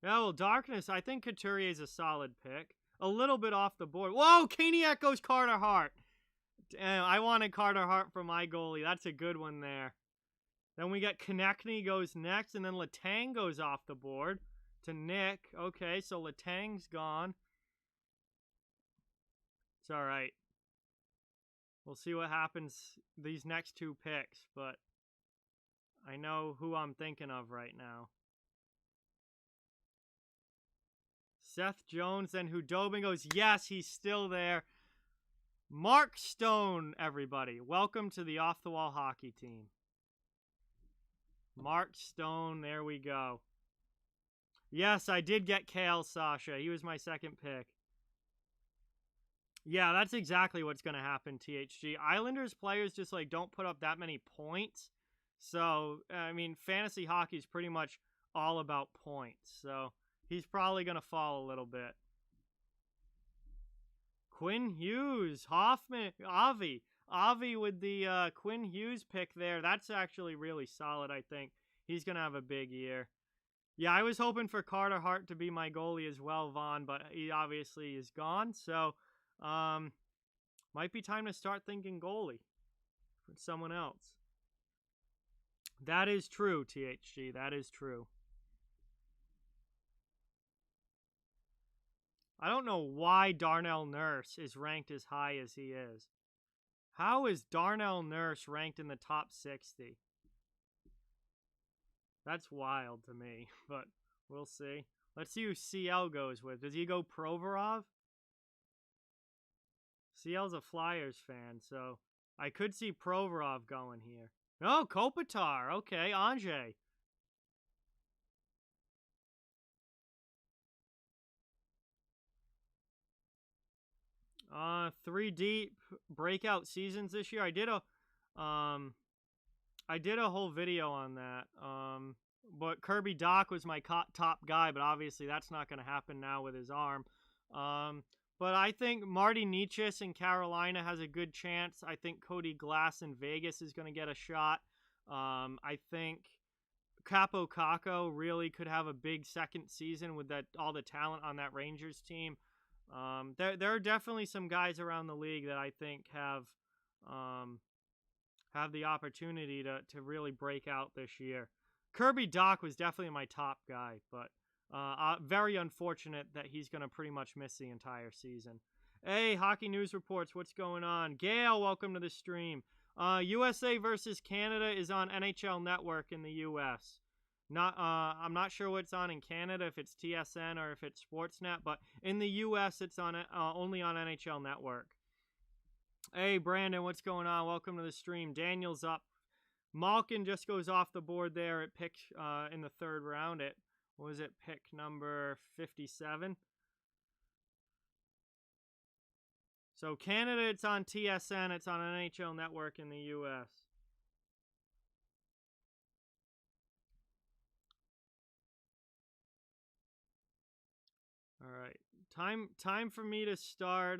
Yeah, well, Darkness, I think Couturier is a solid pick. A little bit off the board. Whoa, Kaniak goes Carter Hart. Damn, I wanted Carter Hart for my goalie. That's a good one there. Then we got Konechny goes next, and then Letang goes off the board to Nick. Okay, so Letang's gone. It's all right. We'll see what happens these next two picks, but I know who I'm thinking of right now. Seth Jones, then Hudobin goes, yes, he's still there. Mark Stone, everybody. Welcome to the Off the Wall hockey team. Mark Stone, there we go. Yes, I did get Cale, Sasha. He was my second pick. Yeah, that's exactly what's going to happen, THG. Islanders players just, like, don't put up that many points. So, I mean, fantasy hockey is pretty much all about points. So, he's probably going to fall a little bit. Quinn Hughes, Hoffman, Avi. Avi with the Quinn Hughes pick there. That's actually really solid, I think. He's going to have a big year. Yeah, I was hoping for Carter Hart to be my goalie as well, Vaughn, but he obviously is gone. So, might be time to start thinking goalie for someone else. That is true, THG. That is true. I don't know why Darnell Nurse is ranked as high as he is. How is Darnell Nurse ranked in the top 60? That's wild to me, but we'll see. Let's see who CL goes with. Does he go Provorov? CL's a Flyers fan, so I could see Provorov going here. Oh, Kopitar. Okay, Anže. Three deep breakout seasons this year. I did a whole video on that. But Kirby Doc was my top guy, but obviously that's not going to happen now with his arm. But I think Marty Necas in Carolina has a good chance. I think Cody Glass in Vegas is going to get a shot. I think Capo Caco really could have a big second season with all the talent on that Rangers team. There are definitely some guys around the league that I think have the opportunity to really break out this year. Kirby Doc was definitely my top guy, but very unfortunate that he's going to pretty much miss the entire season. Hey, Hockey News Reports, what's going on? Gail, welcome to the stream. USA versus Canada is on NHL Network in the U.S. I'm not sure what's on in Canada, if it's TSN or if it's Sportsnet, but in the U.S. it's on only on NHL Network. Hey, Brandon, what's going on? Welcome to the stream. Daniel's up. Malkin just goes off the board there at pick in the third round at, what was it, pick number 57? So Canada, it's on TSN. It's on NHL Network in the U.S. All right, time for me to start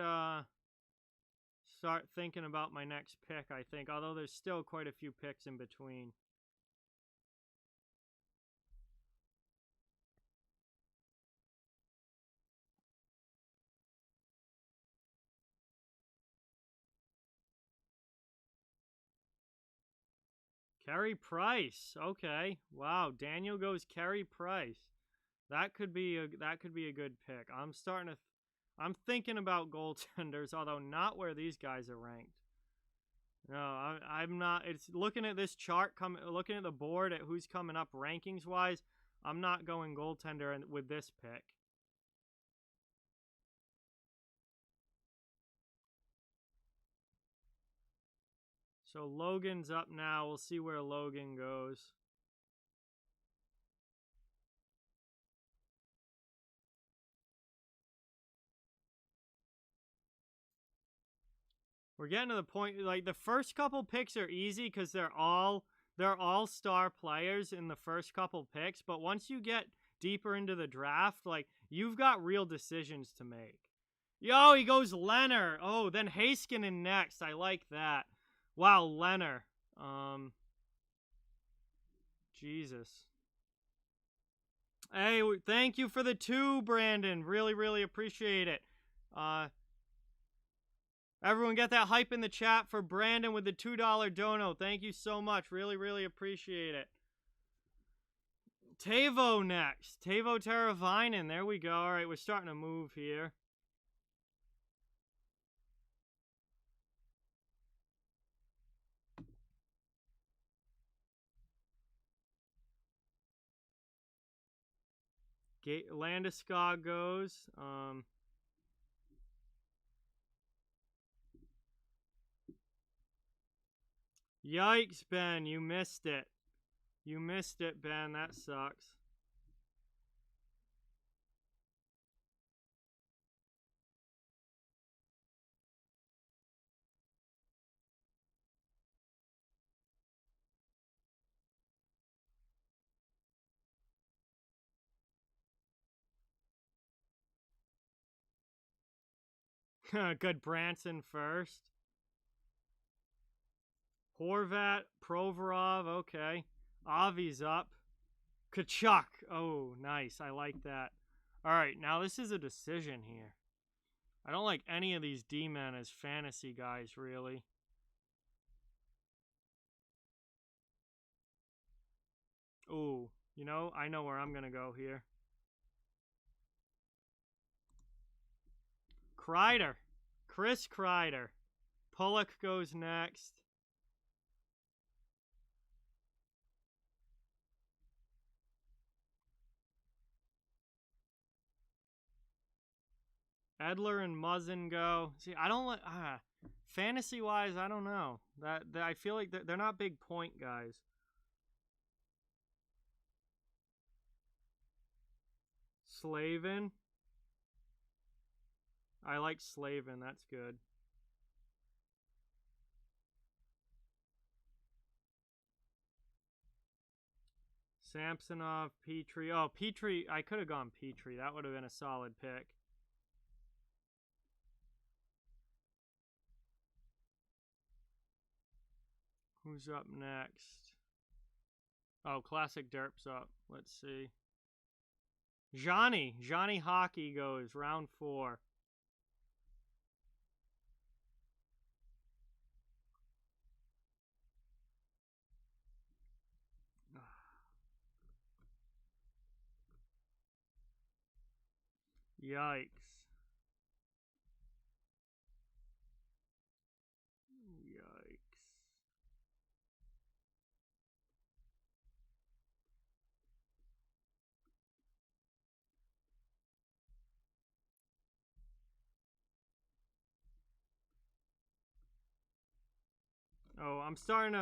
thinking about my next pick, I think, although there's still quite a few picks in between. Carey Price. Okay. Wow. Daniel goes Carey Price. That could be a good pick. I'm thinking about goaltenders, although not where these guys are ranked. No, I'm not. It's looking at this chart, looking at the board at who's coming up rankings wise. I'm not going goaltender with this pick. So Logan's up now. We'll see where Logan goes. We're getting to the point, like, the first couple picks are easy because they're all star players in the first couple picks. But once you get deeper into the draft, like, you've got real decisions to make. Yo, he goes Leonard. Oh, then Heiskanen next. I like that. Wow, Leonard. Jesus. Hey, thank you for the 2, Brandon. Really, really appreciate it. Everyone get that hype in the chat for Brandon with the $2 dono. Thank you so much. Really, really appreciate it. Tavo next. Tavo Teravainen. There we go. All right, we're starting to move here. Landeskog goes. Yikes, Ben. You missed it. You missed it, Ben. That sucks. Good Branson first. Horvat, Provorov, okay. Avi's up. Kachuk. Oh, nice. I like that. All right, now this is a decision here. I don't like any of these D-men as fantasy guys, really. Ooh, you know, I know where I'm going to go here. Kreider. Chris Kreider. Pulock goes next. Edler and Muzzin go. See, I don't like fantasy wise. I don't know that I feel like they're not big point guys. Slavin. I like Slavin. That's good. Samsonov, Petrie. Oh, Petrie. I could have gone Petrie. That would have been a solid pick. Who's up next? Oh, Classic Derp's up. Let's see. Johnny Hockey goes round 4. Yikes. Yikes. Oh, I'm starting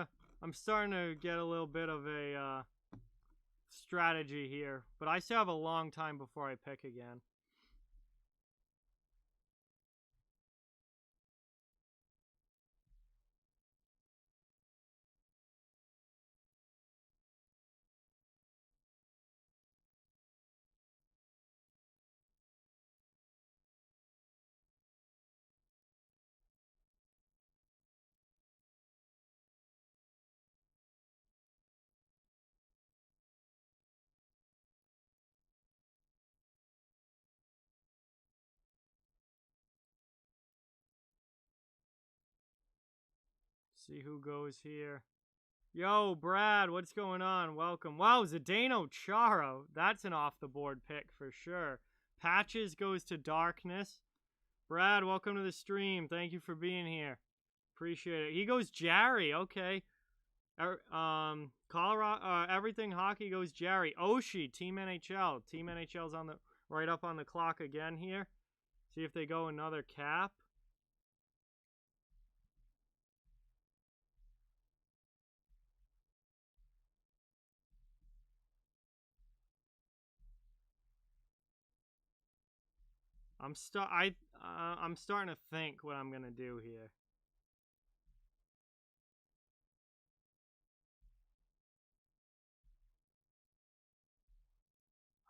to get a little bit of a strategy here, but I still have a long time before I pick again. See who goes here. Yo, Brad, what's going on? Welcome. Wow, Zdeno Charo. That's an off-the-board pick for sure. Patches goes to Darkness. Brad, welcome to the stream. Thank you for being here. Appreciate it. He goes Jerry. Okay. Colorado. Everything hockey goes Jerry. Oshie, Team NHL. Team NHL's on the right up on the clock again here. See if they go another cap. I'm starting to think what I'm gonna do here.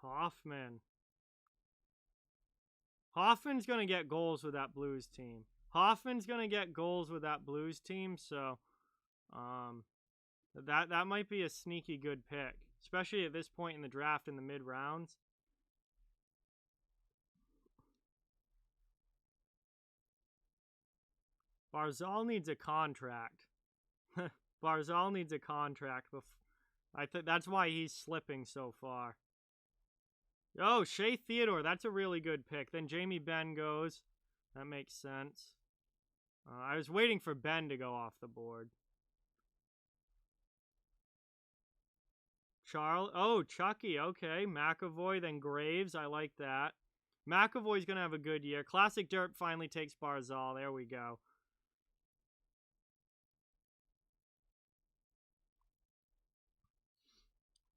Hoffman. Hoffman's gonna get goals with that Blues team. Hoffman's gonna get goals with that Blues team, so that might be a sneaky good pick, especially at this point in the draft in the mid rounds. Barzal needs a contract. Barzal needs a contract. I think that's why he's slipping so far. Oh, Shea Theodore, that's a really good pick. Then Jamie Benn goes. That makes sense. I was waiting for Ben to go off the board. Chucky, okay. McAvoy, then Graves, I like that. McAvoy's going to have a good year. Classic Dirt finally takes Barzal. There we go.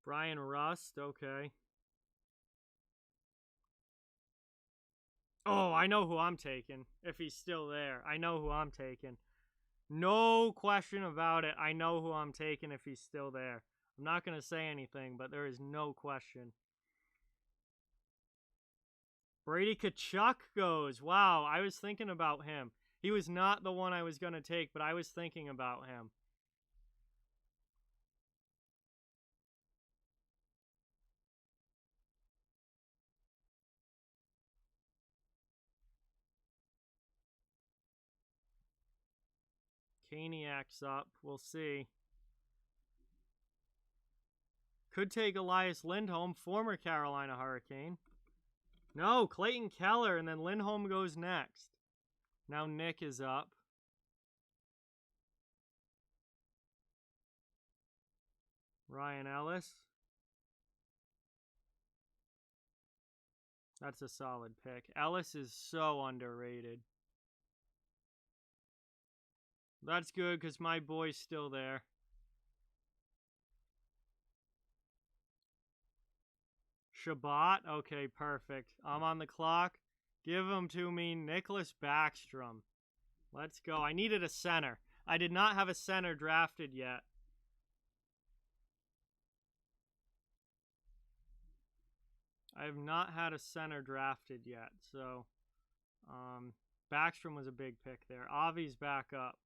Brian Rust, okay. Oh, I know who I'm taking. If he's still there. I know who I'm taking. No question about it. I know who I'm taking if he's still there. I'm not going to say anything, but there is no question. Brady Tkachuk goes. Wow, I was thinking about him. He was not the one I was going to take, but I was thinking about him. Kaniak's up. We'll see. Could take Elias Lindholm, former Carolina Hurricane. No, Clayton Keller, and then Lindholm goes next. Now Nick is up. Ryan Ellis. That's a solid pick. Ellis is so underrated. That's good because my boy's still there. Shabbat. Okay, perfect. I'm on the clock. Give him to me. Nicholas Backstrom. Let's go. I needed a center. I did not have a center drafted yet. I have not had a center drafted yet, so Backstrom was a big pick there. Avi's back up.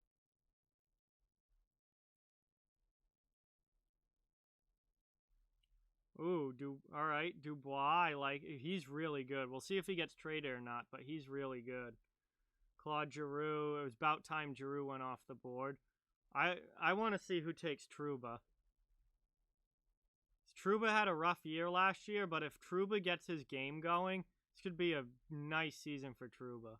Ooh, all right, Dubois. I like. He's really good. We'll see if he gets traded or not, but he's really good. Claude Giroux. It was about time Giroux went off the board. I want to see who takes Trouba. Trouba had a rough year last year, but if Trouba gets his game going, this could be a nice season for Trouba.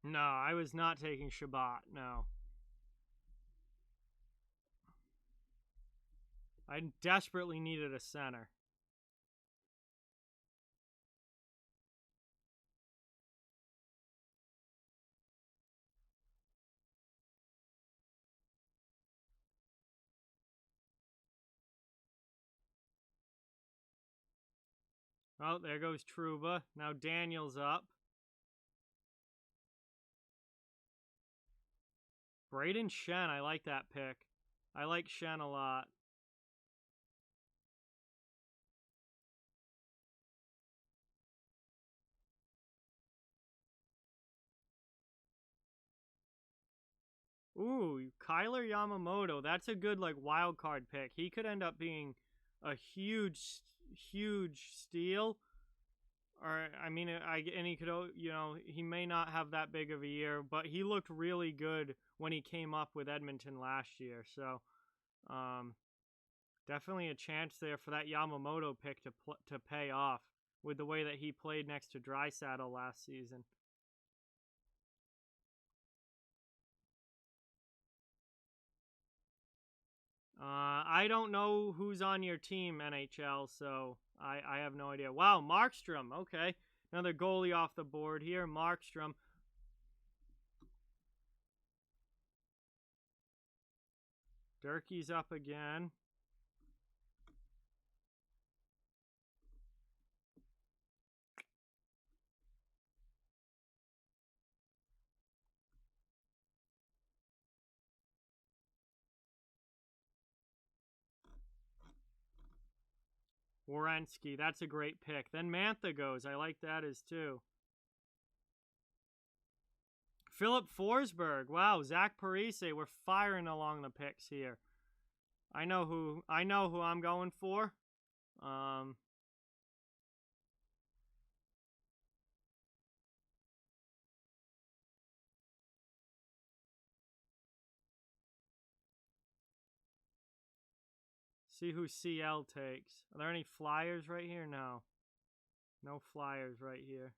No, I was not taking Shabbat, no. I desperately needed a center. Oh, there goes Trouba. Now Daniel's up. Braden Shen, I like that pick. I like Shen a lot. Ooh, Kyler Yamamoto. That's a good like wild card pick. He could end up being a huge steal. Or I mean, and he could, he may not have that big of a year, but he looked really good when he came up with Edmonton last year. So, definitely a chance there for that Yamamoto pick to pay off with the way that he played next to Draisaitl last season. I don't know who's on your team, NHL, so I have no idea. Wow, Markstrom. Okay. Another goalie off the board here. Markstrom. Durkee's up again. Werenski, that's a great pick. Then Mantha goes. I like that as too. Philip Forsberg. Wow, Zach Parise. We're firing along the picks here. I know who I'm going for. See who CL takes. Are there any flyers right here? No. No flyers right here.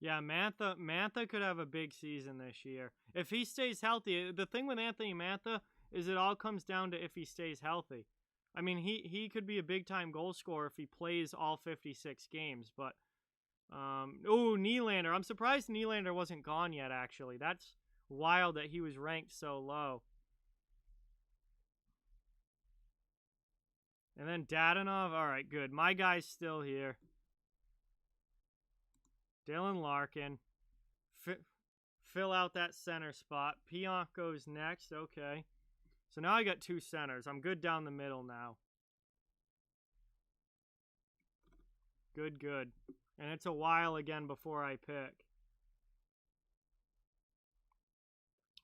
Yeah, Mantha could have a big season this year. If he stays healthy, the thing with Anthony Mantha is it all comes down to if he stays healthy. I mean, he could be a big-time goal scorer if he plays all 56 games, but Nylander. I'm surprised Nylander wasn't gone yet, actually. That's wild that he was ranked so low. And then Dadonov. All right, good. My guy's still here. Dylan Larkin. Fill out that center spot. Pionk goes next. Okay. So now I got two centers. I'm good down the middle now. Good, good. And it's a while again before I pick.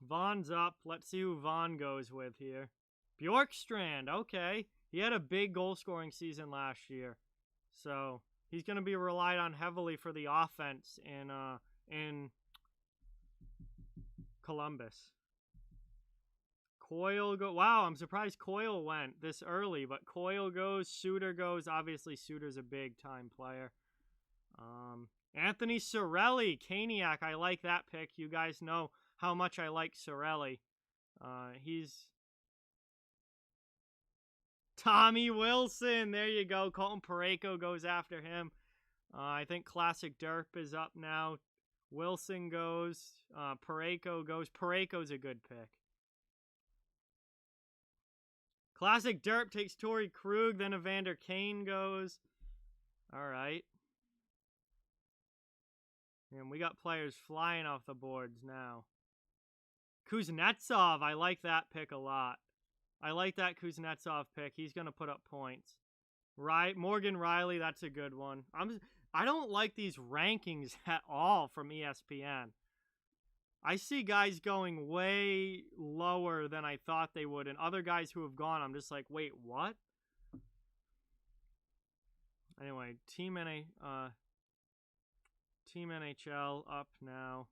Vaughn's up. Let's see who Vaughn goes with here. Bjorkstrand. Okay. He had a big goal-scoring season last year. So he's going to be relied on heavily for the offense in Columbus. Coyle go. Wow, I'm surprised Coyle went this early, but Coyle goes. Suter goes. Obviously, Suter's a big-time player. Anthony Cirelli, Caniac. I like that pick. You guys know how much I like Cirelli. He's Tommy Wilson. There you go. Colton Parayko goes after him. I think Classic Derp is up now. Wilson goes. Parayko goes. Parayko's a good pick. Classic Derp takes Torrey Krug. Then Evander Kane goes. All right. And we got players flying off the boards now. Kuznetsov. I like that pick a lot. I like that Kuznetsov pick. He's going to put up points. Morgan Riley, that's a good one. I don't like these rankings at all from ESPN. I see guys going way lower than I thought they would, and other guys who have gone, I'm just like, wait, what? Anyway, Team NHL up now.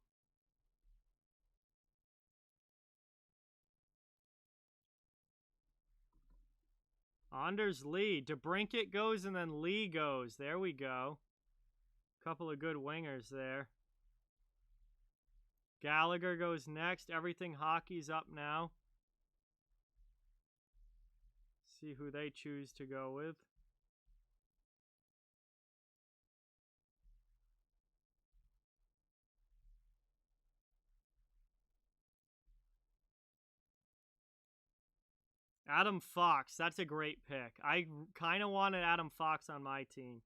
Anders Lee. DeBrincat goes and then Lee goes. There we go. Couple of good wingers there. Gallagher goes next. Everything Hockey's up now. See who they choose to go with. Adam Fox. That's a great pick. I kind of wanted Adam Fox on my team.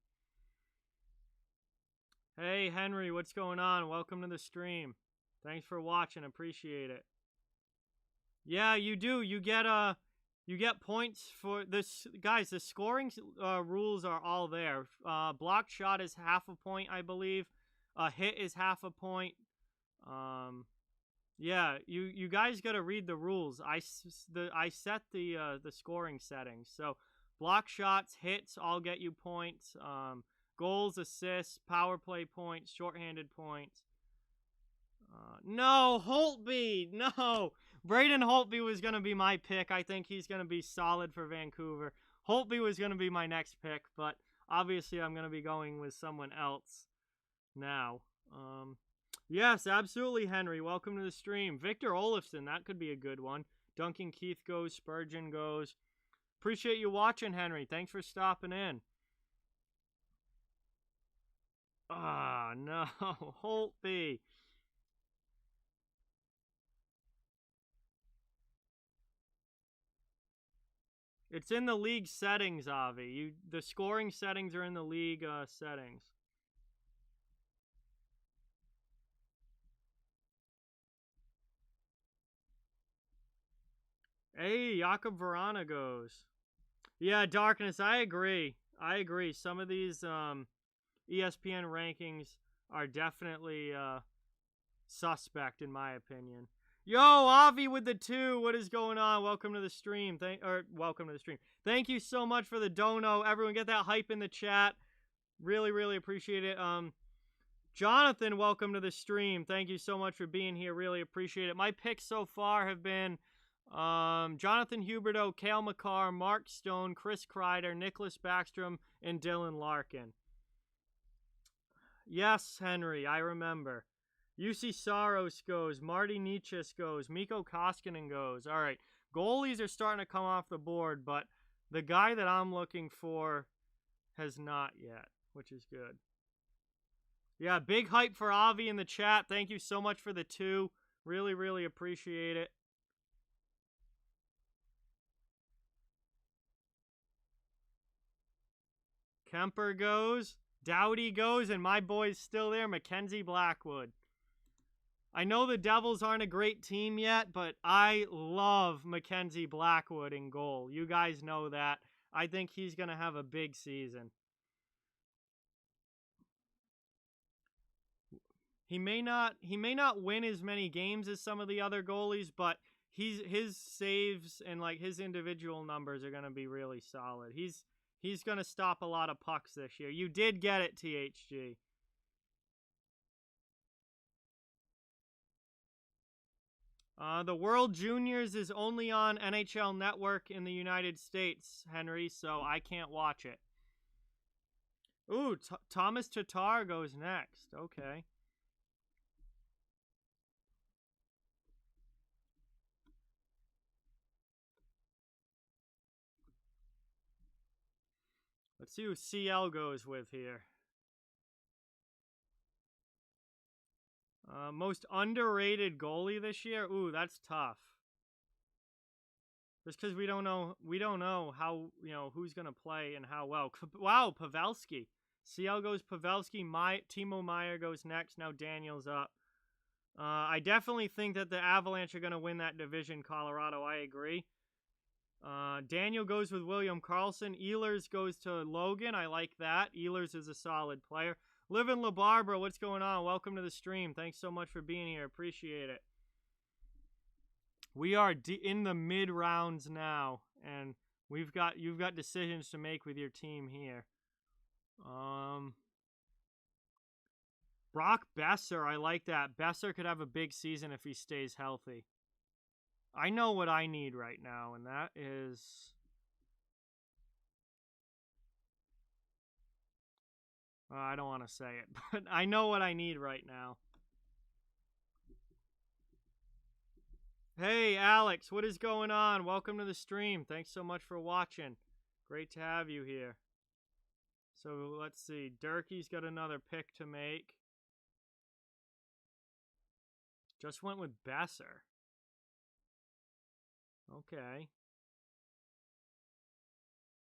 Hey, Henry, what's going on? Welcome to the stream. Thanks for watching. Appreciate it. Yeah, you do. You You get points for this, guys. The scoring rules are all there. Blocked shot is half a point, I believe. Hit is half a point. Yeah, you guys got to read the rules. I set the scoring settings. So block shots, hits all get you points. Goals, assists, power play points, shorthanded points. No, Holtby, no. Braden Holtby was going to be my pick. I think he's going to be solid for Vancouver. Holtby was going to be my next pick, but obviously I'm going to be going with someone else now. Yes, absolutely, Henry. Welcome to the stream. Victor Olofsson, that could be a good one. Duncan Keith goes, Spurgeon goes. Appreciate you watching, Henry. Thanks for stopping in. Ah, no, Holtby. It's in the league settings, Avi. The scoring settings are in the league settings. Hey, Jakob Verana goes. Yeah, Darkness, I agree. Some of these ESPN rankings are definitely suspect, in my opinion. Yo, Avi with the 2. What is going on? Welcome to the stream. Welcome to the stream. Thank you so much for the dono. Everyone get that hype in the chat. Really, really appreciate it. Jonathan, welcome to the stream. Thank you so much for being here. Really appreciate it. My picks so far have been Jonathan Huberdeau, Cale Makar, Mark Stone, Chris Kreider, Nicholas Backstrom, and Dylan Larkin. Yes, Henry, I remember. UC Saros goes. Marty Nietzsche goes. Mikko Koskinen goes. All right. Goalies are starting to come off the board, but the guy that I'm looking for has not yet, which is good. Yeah, big hype for Avi in the chat. Thank you so much for the 2. Really, really appreciate it. Kemper goes. Doughty goes, and my boy's still there, Mackenzie Blackwood. I know the Devils aren't a great team yet, but I love Mackenzie Blackwood in goal. You guys know that. I think he's going to have a big season. He may not win as many games as some of the other goalies, but his saves and like his individual numbers are going to be really solid. He's going to stop a lot of pucks this year. You did get it, THG. The World Juniors is only on NHL Network in the United States, Henry, so I can't watch it. Ooh, Thomas Tatar goes next. Okay. Let's see who CL goes with here. Most underrated goalie this year? Ooh, that's tough. Just because we don't know how, who's going to play and how well. Wow, Pavelski. CL goes Pavelski. Timo Meier goes next. Now Daniel's up. I definitely think that the Avalanche are going to win that division, Colorado. I agree. Daniel goes with William Karlsson. Ehlers goes to Logan. I like that. Ehlers is a solid player. Live in La Barbara, what's going on? Welcome to the stream. Thanks so much for being here. Appreciate it. We are in the mid rounds now, and you've got decisions to make with your team here. Brock Besser, I like that. Besser could have a big season if he stays healthy. I know what I need right now, and that is... I don't want to say it, but I know what I need right now. Hey, Alex, what is going on? Welcome to the stream. Thanks so much for watching. Great to have you here. So, let's see. Durkee's got another pick to make. Just went with Besser. Okay.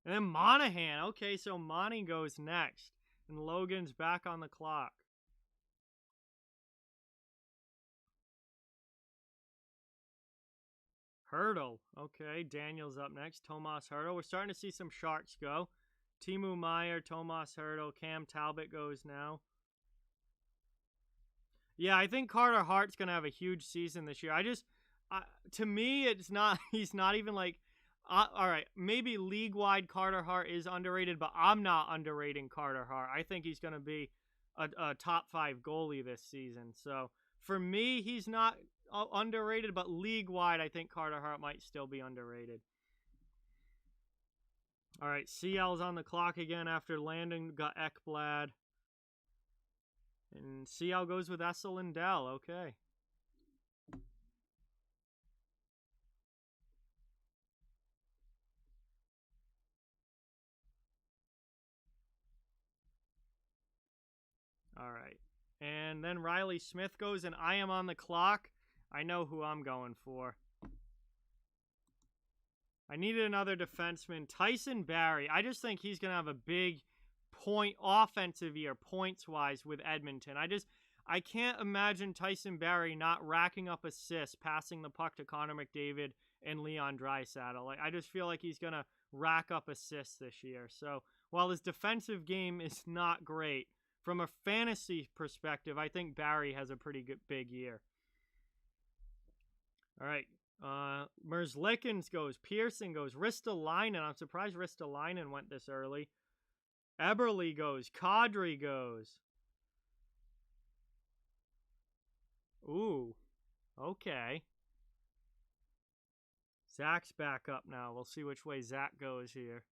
And then Monahan. Okay, so Monty goes next. And Logan's back on the clock. Hurdle. Okay, Daniel's up next. Tomas Hurdle. We're starting to see some Sharks go. Timu Meyer, Tomas Hurdle, Cam Talbot goes now. Yeah, I think Carter Hart's going to have a huge season this year. To me, it's not, he's not even like, all right, maybe league-wide Carter Hart is underrated, but I'm not underrating Carter Hart. I think he's going to be a top 5 goalie this season. So for me, he's not underrated, but league-wide, I think Carter Hart might still be underrated. All right, CL's on the clock again after Landon got Ekblad. And CL goes with Essel and Dell. Okay. All right. And then Riley Smith goes, and I am on the clock. I know who I'm going for. I needed another defenseman. Tyson Barrie. I just think he's going to have a big offensive year, points-wise, with Edmonton. I can't imagine Tyson Barrie not racking up assists, passing the puck to Connor McDavid and Leon Draisaitl. I just feel like he's going to rack up assists this year. So while his defensive game is not great, from a fantasy perspective, I think Barrie has a pretty good big year. All right. Merzlikins goes. Pearson goes. Ristolainen. I'm surprised Ristolainen went this early. Eberle goes. Kadri goes. Ooh. Okay. Zach's back up now. We'll see which way Zach goes here.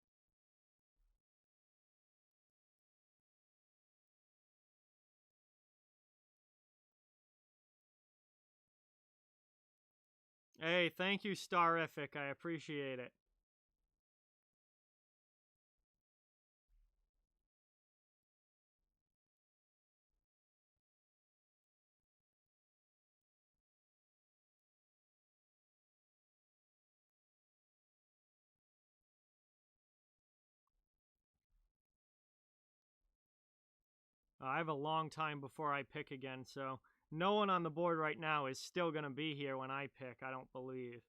Hey, thank you, Starific. I appreciate it. I have a long time before I pick again, so no one on the board right now is still going to be here when I pick, I don't believe.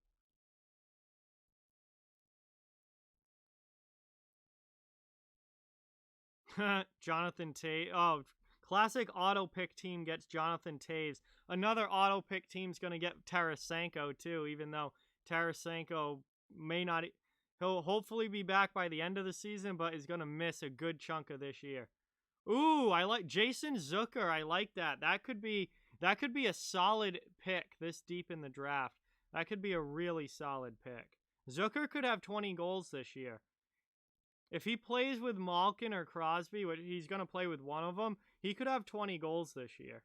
Jonathan Toews. Oh, classic auto pick team gets Jonathan Toews. Another auto pick team's going to get Tarasenko, too, even though Tarasenko may not. He'll hopefully be back by the end of the season, but is going to miss a good chunk of this year. Ooh, I like Jason Zucker. I like that. That could be a solid pick this deep in the draft. That could be a really solid pick. Zucker could have 20 goals this year. If he plays with Malkin or Crosby, he's going to play with one of them, he could have 20 goals this year.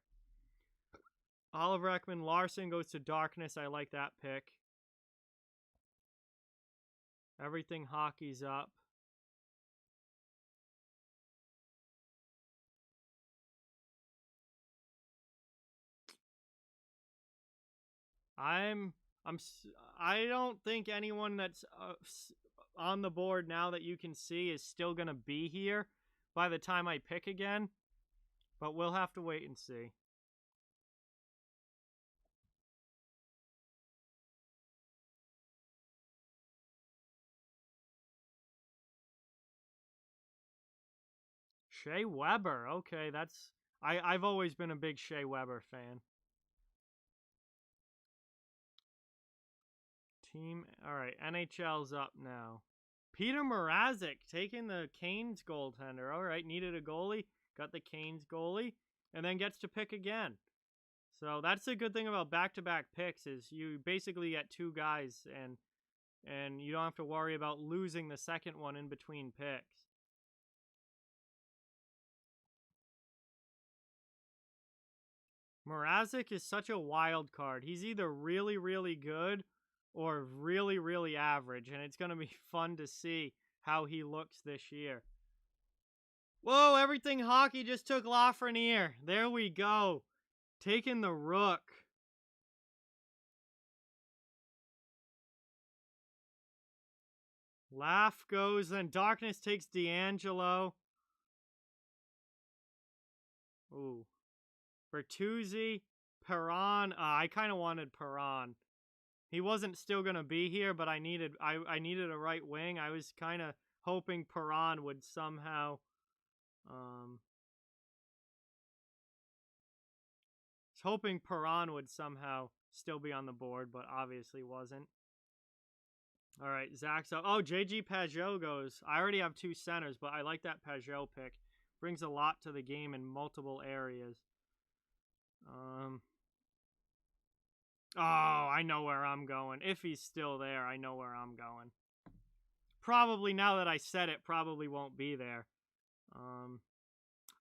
Oliver Ekman Larson goes to Darkness. I like that pick. Everything Hockey's up. I don't think anyone that's on the board now that you can see is still going to be here by the time I pick again. But we'll have to wait and see. Shea Weber. Okay, I've always been a big Shea Weber fan. All right, NHL's up now. Peter Mrazek taking the Canes goaltender. All right, needed a goalie, got the Canes goalie, and then gets to pick again. So that's the good thing about back-to-back picks is you basically get 2 guys and you don't have to worry about losing the second one in between picks. Mrazek is such a wild card. He's either really, really good or really, really average, and it's going to be fun to see how he looks this year. Whoa, everything hockey just took Lafreniere. There we go. Taking the Rook. Laugh goes, then Darkness takes D'Angelo. Ooh. Bertuzzi, Perron. I kind of wanted Perron. He wasn't still gonna be here, but I needed a right wing. I was kind of hoping Perron would somehow still be on the board, but obviously wasn't. All right, Zach's up. Oh, JG Pajot goes. I already have 2 centers, but I like that Pajot pick. Brings a lot to the game in multiple areas. Oh, I know where I'm going. If he's still there, I know where I'm going. Probably, now that I said it, probably won't be there.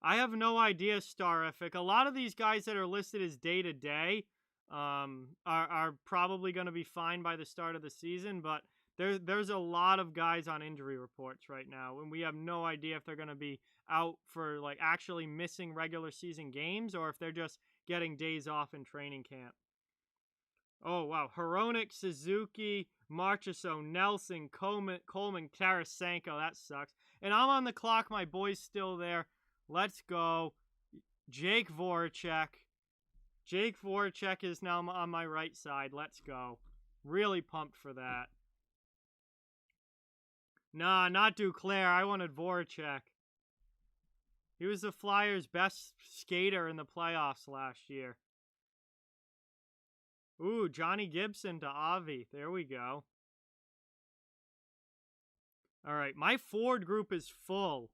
I have no idea, Starific. A lot of these guys that are listed as day-to-day are probably going to be fine by the start of the season, but there's a lot of guys on injury reports right now, and we have no idea if they're going to be out for like actually missing regular season games or if they're just getting days off in training camp. Oh, wow. Hronik, Suzuki, Marchessault, Nelson, Coleman, Tarasenko. That sucks. And I'm on the clock. My boy's still there. Let's go. Jake Voracek. Jake Voracek is now on my right side. Let's go. Really pumped for that. Nah, not Duclair. I wanted Voracek. He was the Flyers' best skater in the playoffs last year. Ooh, Johnny Gibson to Avi. There we go. All right, my forward group is full.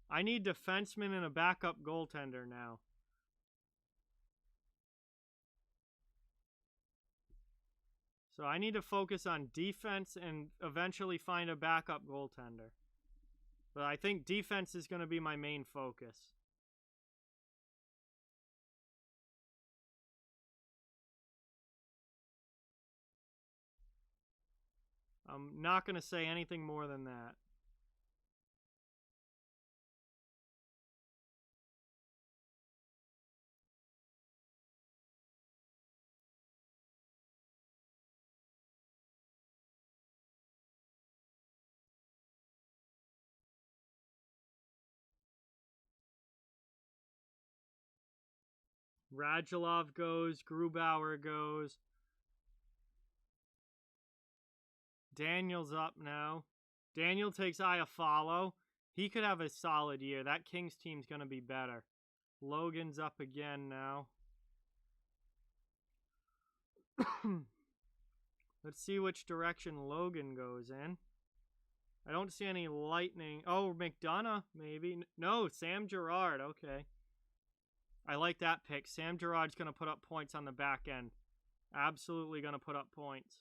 I need defensemen and a backup goaltender now. So I need to focus on defense and eventually find a backup goaltender. But I think defense is going to be my main focus. I'm not going to say anything more than that. Radulov goes. Grubauer goes. Daniel's up now. Daniel takes Iafallo. He could have a solid year. That Kings team's going to be better. Logan's up again now. Let's see which direction Logan goes in. I don't see any lightning. Oh, McDonough, maybe. No, Sam Girard. Okay. I like that pick. Sam Girard's going to put up points on the back end. Absolutely going to put up points.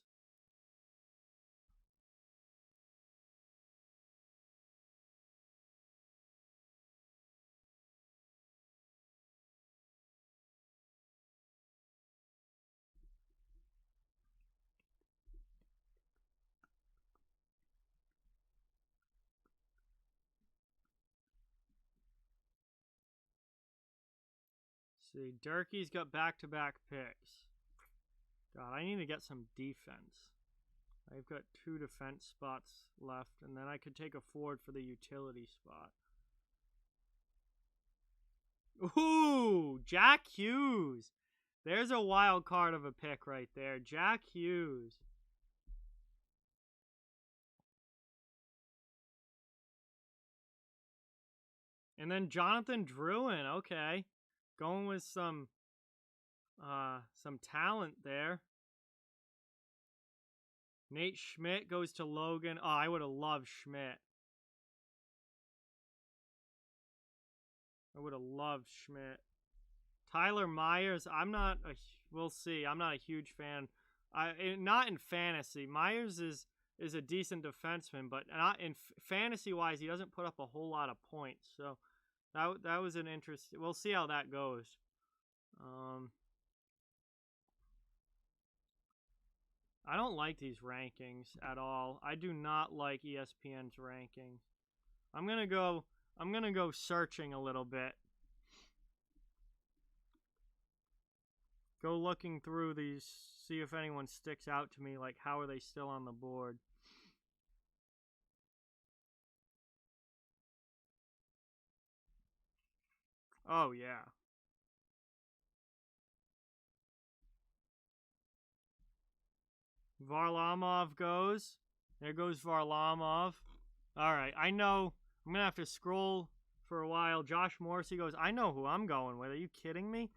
See, Durkee's got back-to-back picks. God, I need to get some defense. I've got 2 defense spots left, and then I could take a forward for the utility spot. Ooh, Jack Hughes. There's a wild card of a pick right there. Jack Hughes. And then Jonathan Drouin. Okay. Going with some talent there. Nate Schmidt goes to Logan. Oh, I would have loved Schmidt. I would have loved Schmidt. Tyler Myers, we'll see. I'm not a huge fan. Not in fantasy. Myers is a decent defenseman, but not in fantasy-wise, he doesn't put up a whole lot of points. So that was an interesting. We'll see how that goes. I don't like these rankings at all. I do not like ESPN's rankings. I'm gonna go searching a little bit. Go looking through these, see if anyone sticks out to me, like how are they still on the board. Oh, yeah. Varlamov goes. There goes Varlamov. All right, I know. I'm going to have to scroll for a while. Josh Morrissey goes, I know who I'm going with. Are you kidding me?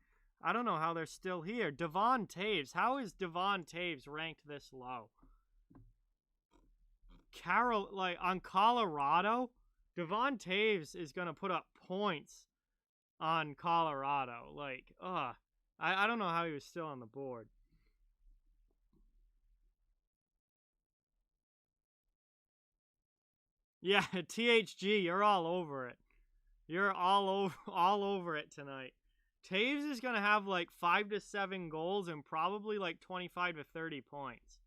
I don't know how they're still here. Devon Taves. How is Devon Taves ranked this low? On Colorado, Devon Taves is going to put up points on Colorado. I don't know how he was still on the board. Yeah, THG, you're all over it. You're all over it tonight. Taves is going to have 5 to 7 goals and probably 25 to 30 points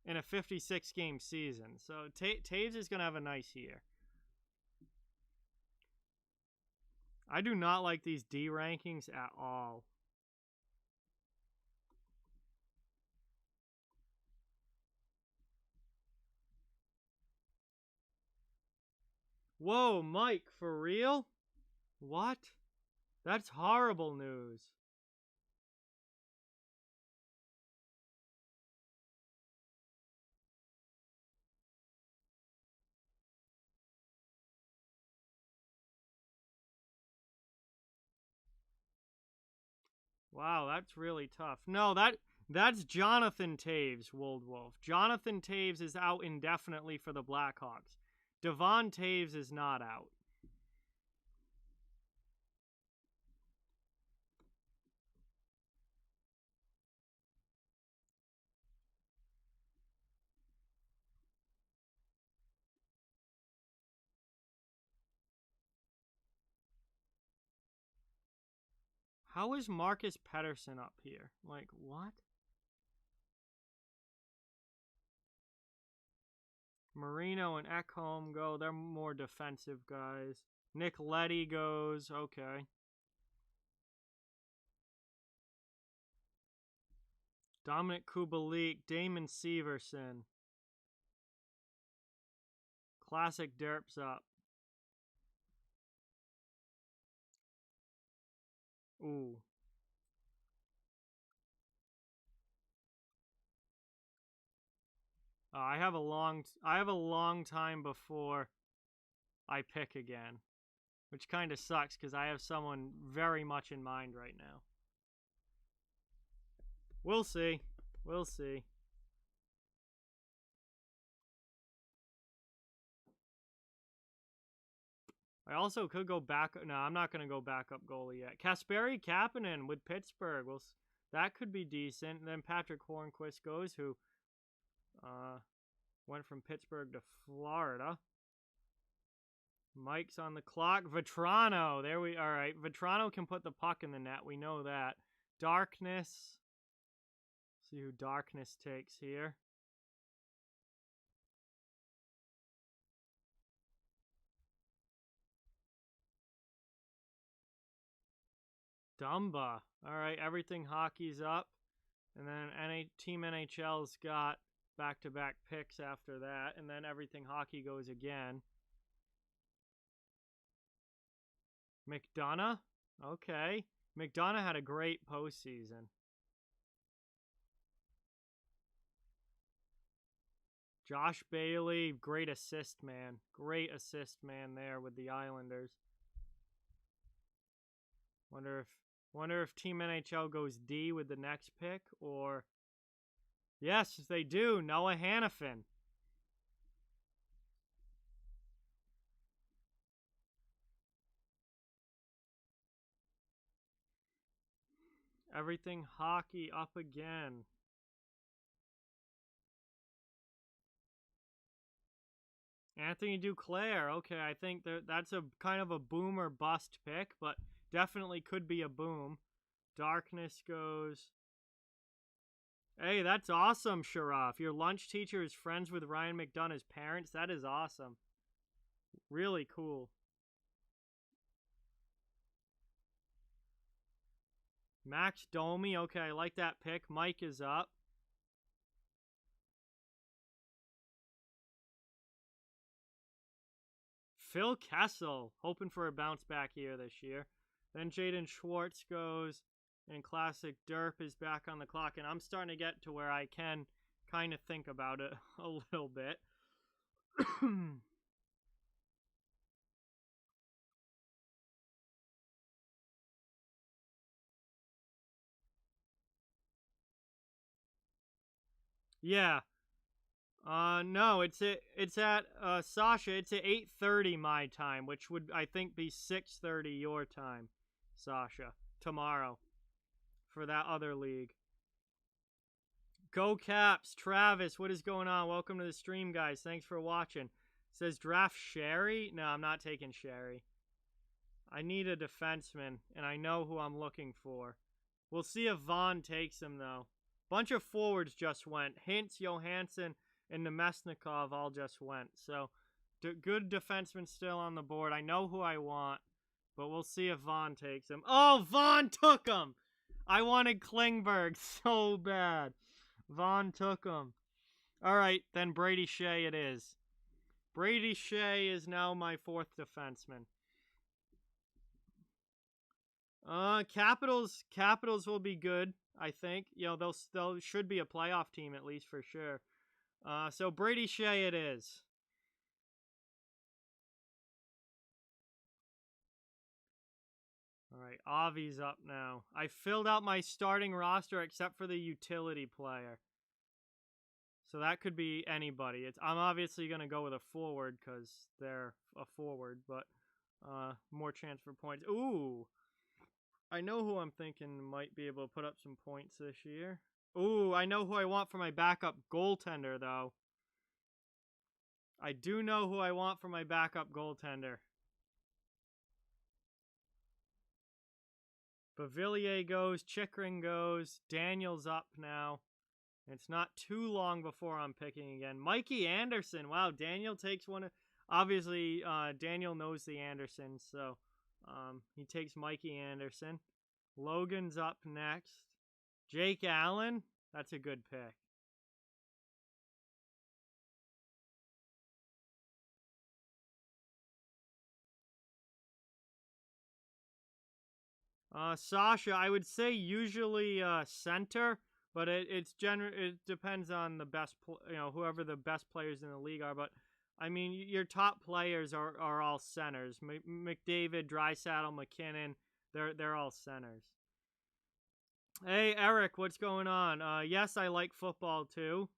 in a 56 game season. So Taves is going to have a nice year. I do not like these D rankings at all. Whoa, Mike, for real? What? That's horrible news. Wow, that's really tough. No, that's Jonathan Taves, Wold Wolf. Jonathan Taves is out indefinitely for the Blackhawks. Devon Taves is not out. How is Marcus Pettersson up here? What? Marino and Ekholm go. They're more defensive guys. Nick Leddy goes. Okay. Dominic Kubalik, Damon Severson. Classic derps up. Ooh. I have a long time before I pick again, which kind of sucks because I have someone very much in mind right now. We'll see. We'll see. I also could go back. No, I'm not going to go backup goalie yet. Kasperi Kapanen with Pittsburgh. That could be decent. And then Patrick Hornquist goes, who went from Pittsburgh to Florida. Mike's on the clock. Vetrano. All right. Vetrano can put the puck in the net. We know that. Darkness. See who Darkness takes here. Dumba. All right, everything hockey's up. And then Team NHL's got back-to-back picks after that. And then everything hockey goes again. McDonough? Okay. McDonough had a great postseason. Josh Bailey, great assist man. Great assist man there with the Islanders. Wonder if Team NHL goes D with the next pick, or... Yes, they do. Noah Hannafin. Everything hockey up again. Anthony Duclair. Okay, I think that's a kind of a boom or bust pick, but definitely could be a boom. Darkness goes. Hey, that's awesome, Sharaf. Your lunch teacher is friends with Ryan McDonough's parents. That is awesome. Really cool. Max Domi. Okay, I like that pick. Mike is up. Phil Kessel, hoping for a bounce back here this year. Then Jaden Schwartz goes. And classic derp is back on the clock, and I'm starting to get to where I can kind of think about it a little bit. Yeah. No, it's at Sasha. It's at 8:30 my time, which would I think be 6:30 your time, Sasha, tomorrow for that other league. Go Caps, Travis, what is going on? Welcome to the stream, guys. Thanks for watching. Says draft Sherry. No, I'm not taking Sherry. I need a defenseman, and I know who I'm looking for. We'll see if Vaughn takes him, though. Bunch of forwards just went. Hintz, Johansson, and Nemesnikov all just went. So, good defenseman still on the board. I know who I want, but we'll see if Vaughn takes him. Oh, Vaughn took him! I wanted Klingberg so bad. Vaughn took him. All right, then Brady Shea it is. Brady Shea is now my fourth defenseman. Capitals will be good. I think they'll should be a playoff team at least for sure. So Brady Shea it is. All right, Avi's up now. I filled out my starting roster except for the utility player. So that could be anybody. I'm obviously gonna go with a forward because they're a forward, but more chance for points. Ooh. I know who I'm thinking might be able to put up some points this year. Ooh, I know who I want for my backup goaltender, though. I do know who I want for my backup goaltender. Bavillier goes, Chikrin goes, Daniel's up now. It's not too long before I'm picking again. Mikey Anderson. Wow, Daniel takes one. Obviously, Daniel knows the Andersons, so he takes Mikey Anderson. Logan's up next. Jake Allen. That's a good pick. Sasha, I would say usually center, but it depends on the best whoever the best players in the league are. But I mean, your top players are all centers. McDavid, Draisaitl, McKinnon, they're all centers. Hey Eric, what's going on? Yes, I like football too.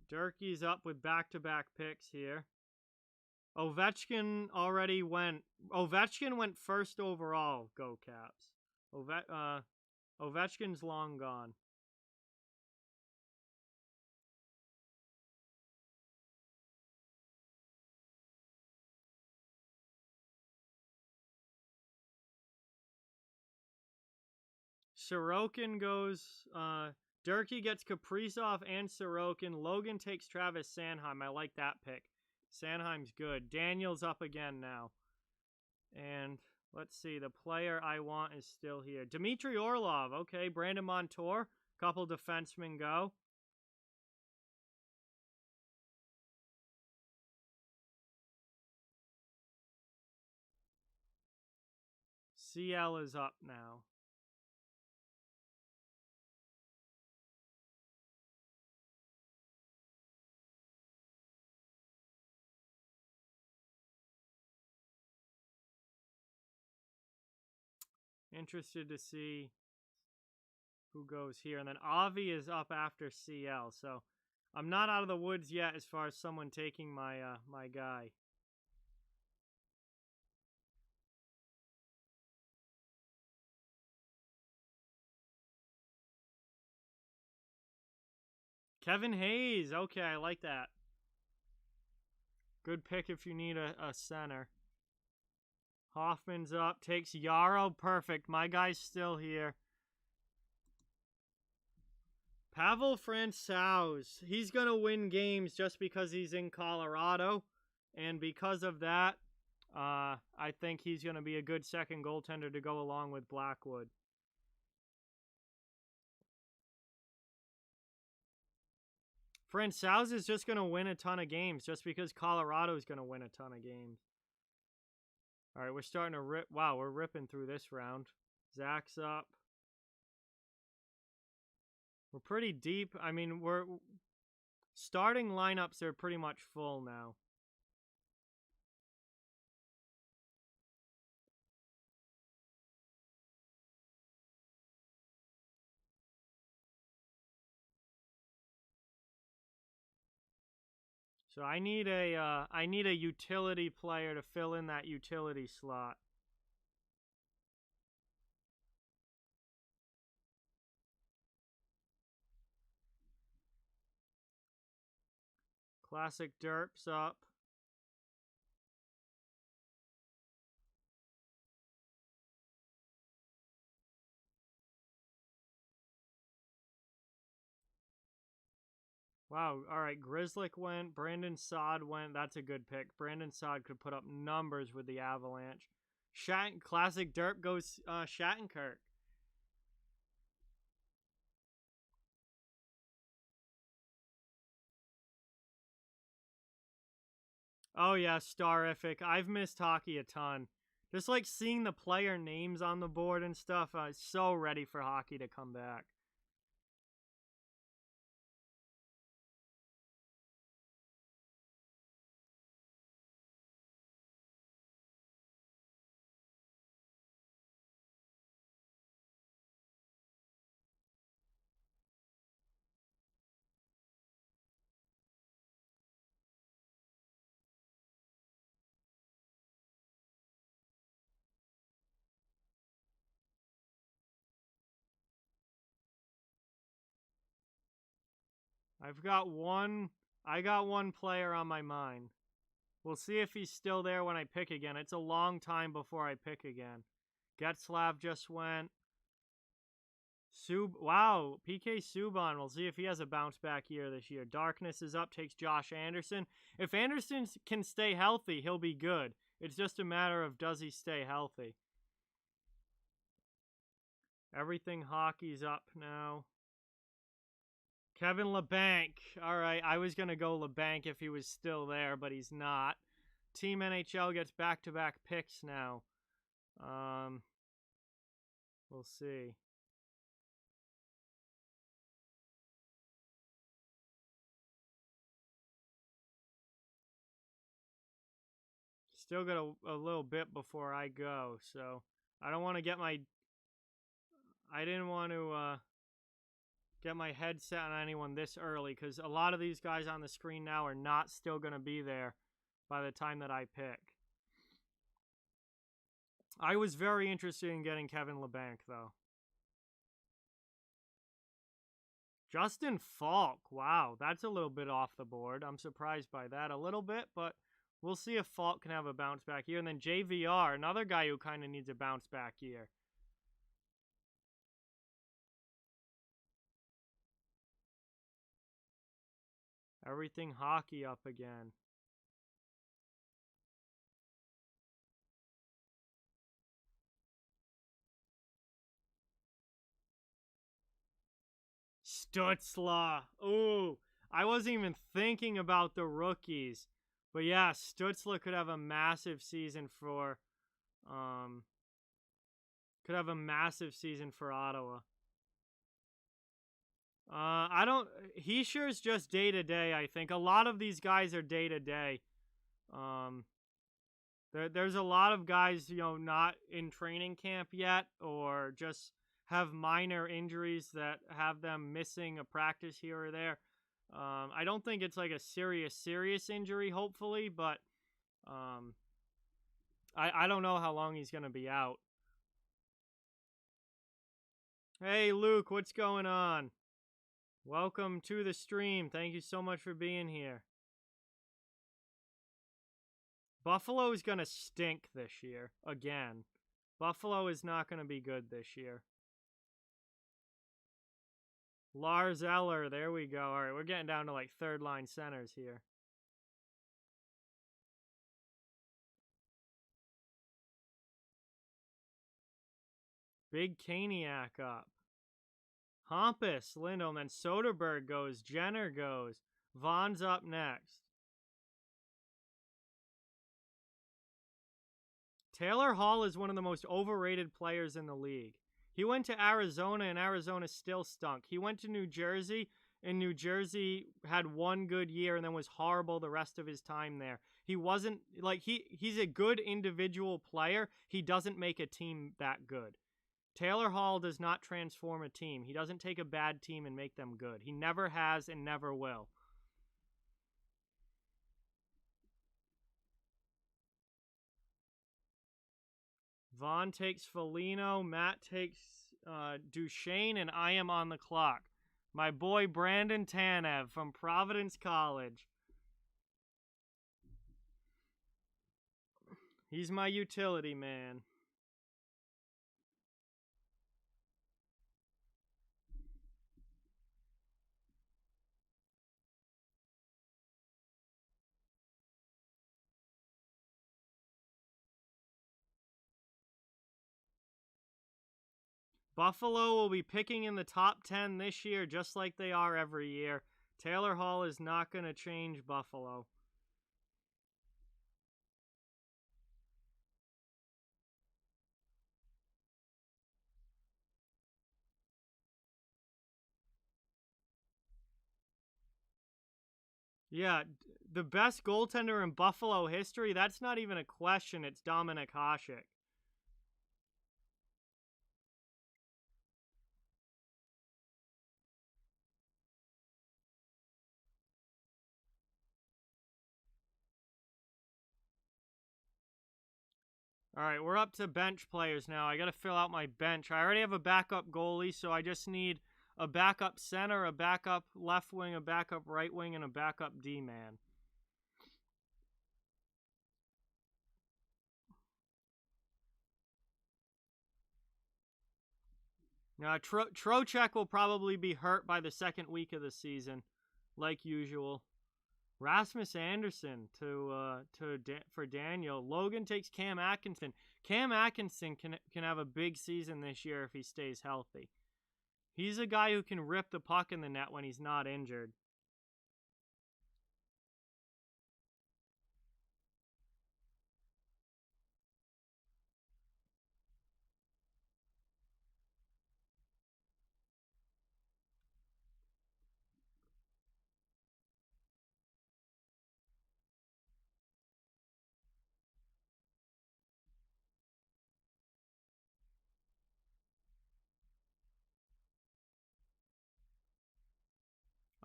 Durkee's up with back-to-back picks here. Ovechkin already went. Ovechkin went first overall. Go Caps. Ovechkin's long gone. Sorokin goes. Durkee gets Kaprizov and Sorokin. Logan takes Travis Sanheim. I like that pick. Sanheim's good. Daniel's up again now. And let's see. The player I want is still here. Dmitry Orlov. Okay. Brandon Montour. Couple defensemen go. CL is up now. Interested to see who goes here. And then Avi is up after CL. So I'm not out of the woods yet as far as someone taking my my guy. Kevin Hayes. Okay, I like that. Good pick if you need a center. Hoffman's up. Takes Yarrow. Perfect. My guy's still here. Pavel Francouz. He's going to win games just because he's in Colorado. And because of that, I think he's going to be a good second goaltender to go along with Blackwood. Francouz is just going to win a ton of games just because Colorado is going to win a ton of games. All right, we're starting to rip. Wow, we're ripping through this round. Zach's up. We're pretty deep. I mean, we're starting lineups are pretty much full now. So I need a utility player to fill in that utility slot. Classic Derp's up. Wow, all right, Grizzlick went, Brandon Saad went. That's a good pick. Brandon Saad could put up numbers with the Avalanche. Classic Derp goes Shattenkirk. Oh yeah, Starific. I've missed hockey a ton. Just like seeing the player names on the board and stuff, I was so ready for hockey to come back. I got one player on my mind. We'll see if he's still there when I pick again. It's a long time before I pick again. Getzlav just went. Wow, PK Subban. We'll see if he has a bounce back year this year. Darkness is up, takes Josh Anderson. If Anderson can stay healthy, he'll be good. It's just a matter of does he stay healthy. Everything hockey's up now. Kevin LeBanc. All right, I was going to go LeBanc if he was still there, but he's not. Team NHL gets back-to-back picks now. We'll see. Still got a little bit before I go, so I don't want to get my... I didn't want to get my head set on anyone this early, because a lot of these guys on the screen now are not still going to be there by the time that I pick. I was very interested in getting Kevin LeBanc, though. Justin Falk. Wow, that's a little bit off the board. I'm surprised by that a little bit, but we'll see if Falk can have a bounce back year. And then JVR, another guy who kind of needs a bounce back year. Everything hockey up again. Stutzla. Ooh, I wasn't even thinking about the rookies. But yeah, Stutzla could have a massive season for Ottawa. I don't. He sure is just day to day. I think a lot of these guys are day to day. There's a lot of guys, not in training camp yet, or just have minor injuries that have them missing a practice here or there. I don't think it's like a serious injury, hopefully, but I don't know how long he's going to be out. Hey, Luke, what's going on? Welcome to the stream. Thank you so much for being here. Buffalo is going to stink this year, again. Buffalo is not going to be good this year. Lars Eller, there we go. All right, we're getting down to like third line centers here. Big Kaniak up. Hampus, Lindholm, then Soderberg goes. Jenner goes. Vaughn's up next. Taylor Hall is one of the most overrated players in the league. He went to Arizona, and Arizona still stunk. He went to New Jersey, and New Jersey had one good year and then was horrible the rest of his time there. He wasn't, like, he's a good individual player. He doesn't make a team that good. Taylor Hall does not transform a team. He doesn't take a bad team and make them good. He never has and never will. Vaughn takes Foligno, Matt takes Duchesne, and I am on the clock. My boy Brandon Tanev from Providence College. He's my utility man. Buffalo will be picking in the top 10 this year, just like they are every year. Taylor Hall is not going to change Buffalo. Yeah, the best goaltender in Buffalo history, that's not even a question. It's Dominik Hasek. All right, we're up to bench players now. I got to fill out my bench. I already have a backup goalie, so I just need a backup center, a backup left wing, a backup right wing, and a backup D-man. Now, Trocheck will probably be hurt by the second week of the season, like usual. Rasmus Anderson for Daniel. Logan takes Cam Atkinson. Cam Atkinson can have a big season this year if he stays healthy. He's a guy who can rip the puck in the net when he's not injured.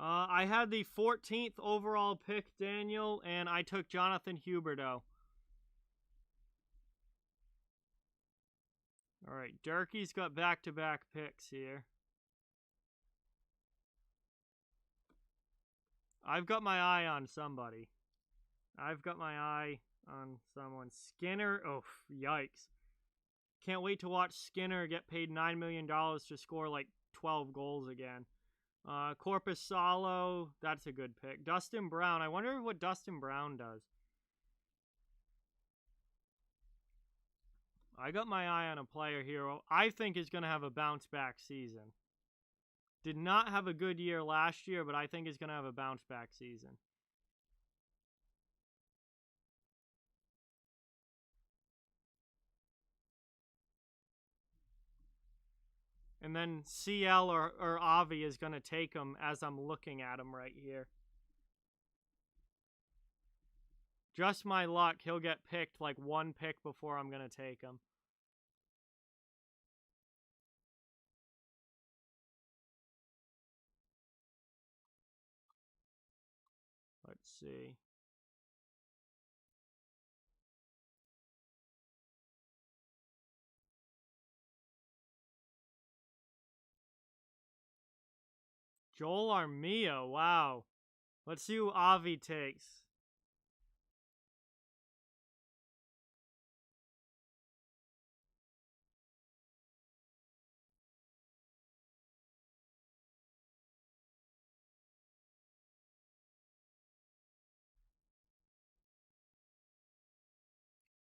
I had the 14th overall pick, Daniel, and I took Jonathan Huberdeau. All right, Durkee's got back-to-back picks here. I've got my eye on somebody. I've got my eye on someone. Skinner. Oh, yikes. Can't wait to watch Skinner get paid $9 million to score like 12 goals again. Corpus Salo, that's a good pick. Dustin Brown. I wonder what Dustin Brown does. I got my eye on a player here I think is going to have a bounce-back season. Did not have a good year last year, but I think he's going to have a bounce-back season. And then CL or Avi is going to take him as I'm looking at him right here. Just my luck, he'll get picked like one pick before I'm going to take him. Let's see. Joel Armia, wow. Let's see who Avi takes.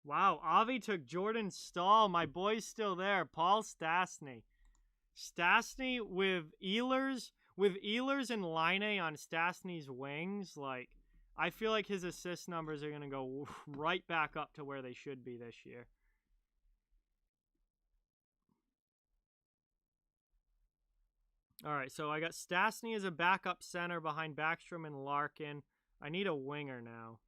Wow, Avi took Jordan Stahl. My boy's still there. Paul Stastny. Stastny with Ehlers and Line on Stastny's wings, like, I feel like his assist numbers are going to go right back up to where they should be this year. All right, so I got Stastny as a backup center behind Backstrom and Larkin. I need a winger now.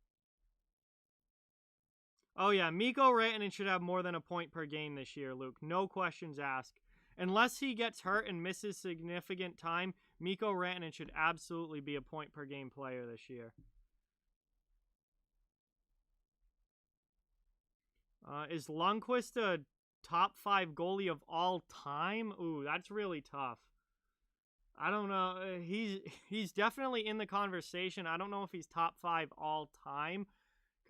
Oh, yeah, Mikko Rantanen should have more than a point per game this year, Luke. No questions asked. Unless he gets hurt and misses significant time, Mikko Rantanen should absolutely be a point per game player this year. Is Lundqvist a top 5 goalie of all time? Ooh, that's really tough. I don't know. He's definitely in the conversation. I don't know if he's top 5 all time.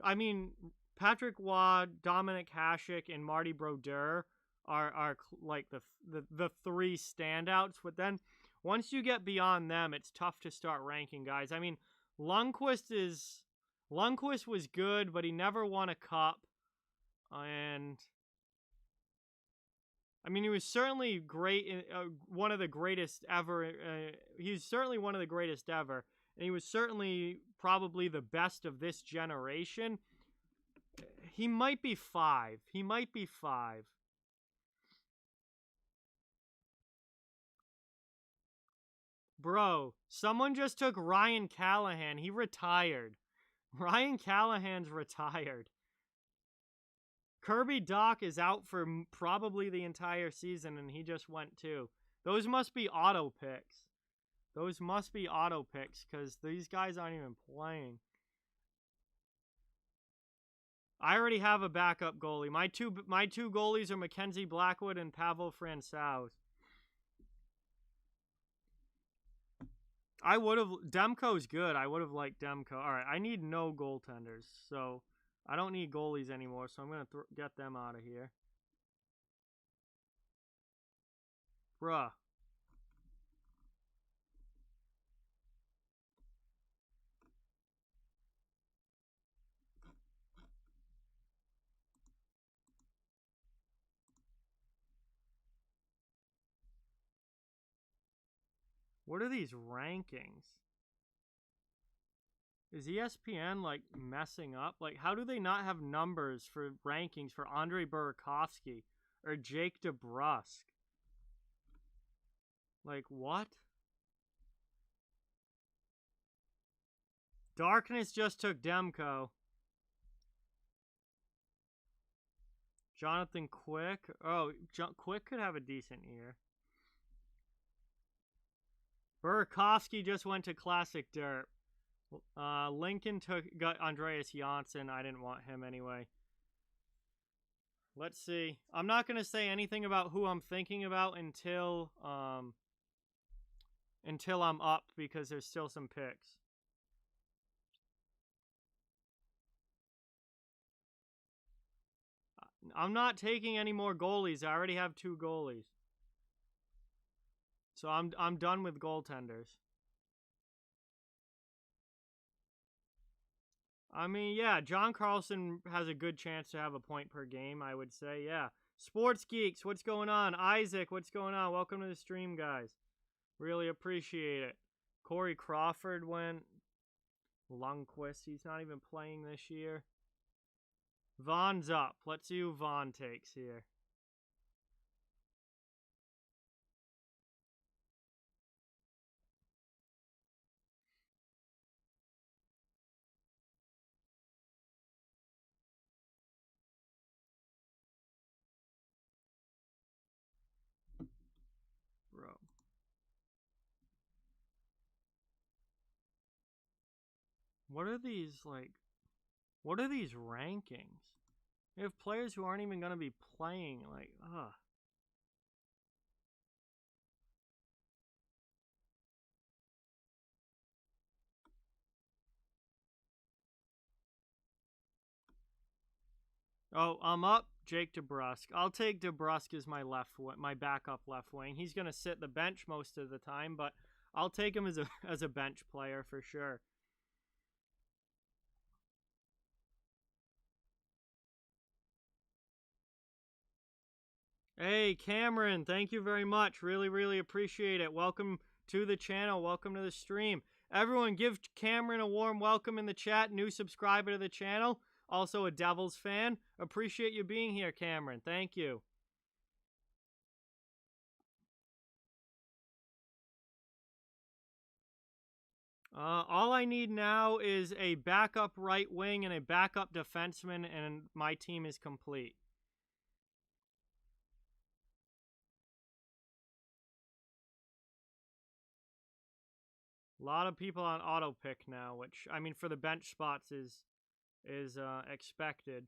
I mean, Patrick Waugh, Dominic Hasek, and Marty Brodeur are like the three standouts. But then once you get beyond them, it's tough to start ranking guys. I mean, Lundqvist was good, but he never won a cup. And I mean, he was certainly great, one of the greatest ever. He's certainly one of the greatest ever, and he was certainly probably the best of this generation. He might be 5. He might be 5. Bro, someone just took Ryan Callahan. He retired. Ryan Callahan's retired. Kirby Doc is out for probably the entire season, and he just went too. Those must be auto picks. Those must be auto picks, because these guys aren't even playing. I already have a backup goalie. My two goalies are Mackenzie Blackwood and Pavel Francouz. I would have... Demko's good. I would have liked Demko. All right, I need no goaltenders, so... I don't need goalies anymore, so I'm going to get them out of here. Bruh. What are these rankings? Is ESPN, like, messing up? Like, how do they not have numbers for rankings for Andrei Burakovsky or Jake DeBrusk? Like, what? Darkness just took Demko. Jonathan Quick. Oh, Quick could have a decent year. Burakovsky just went to Classic Dirt. Lincoln got Andreas Janssen. I didn't want him anyway. Let's see. I'm not going to say anything about who I'm thinking about until I'm up, because there's still some picks. I'm not taking any more goalies. I already have 2 goalies. So I'm done with goaltenders. I mean, yeah, John Carlson has a good chance to have a point per game, I would say, yeah. Sports Geeks, what's going on? Isaac, what's going on? Welcome to the stream, guys. Really appreciate it. Corey Crawford went. Lundqvist, he's not even playing this year. Vaughn's up. Let's see who Vaughn takes here. Bro. What are these, like... What are these rankings? We have players who aren't even going to be playing, like, ugh. Oh, I'm up. Jake DeBrusk. I'll take DeBrusk as my backup left wing. He's going to sit the bench most of the time, but I'll take him as a bench player for sure. Hey, Cameron, thank you very much. Really, really appreciate it. Welcome to the channel. Welcome to the stream. Everyone, give Cameron a warm welcome in the chat. New subscriber to the channel. Also a Devils fan. Appreciate you being here, Cameron. Thank you. All I need now is a backup right wing and a backup defenseman, and my team is complete. A lot of people on auto pick now, which, I mean, for the bench spots is expected.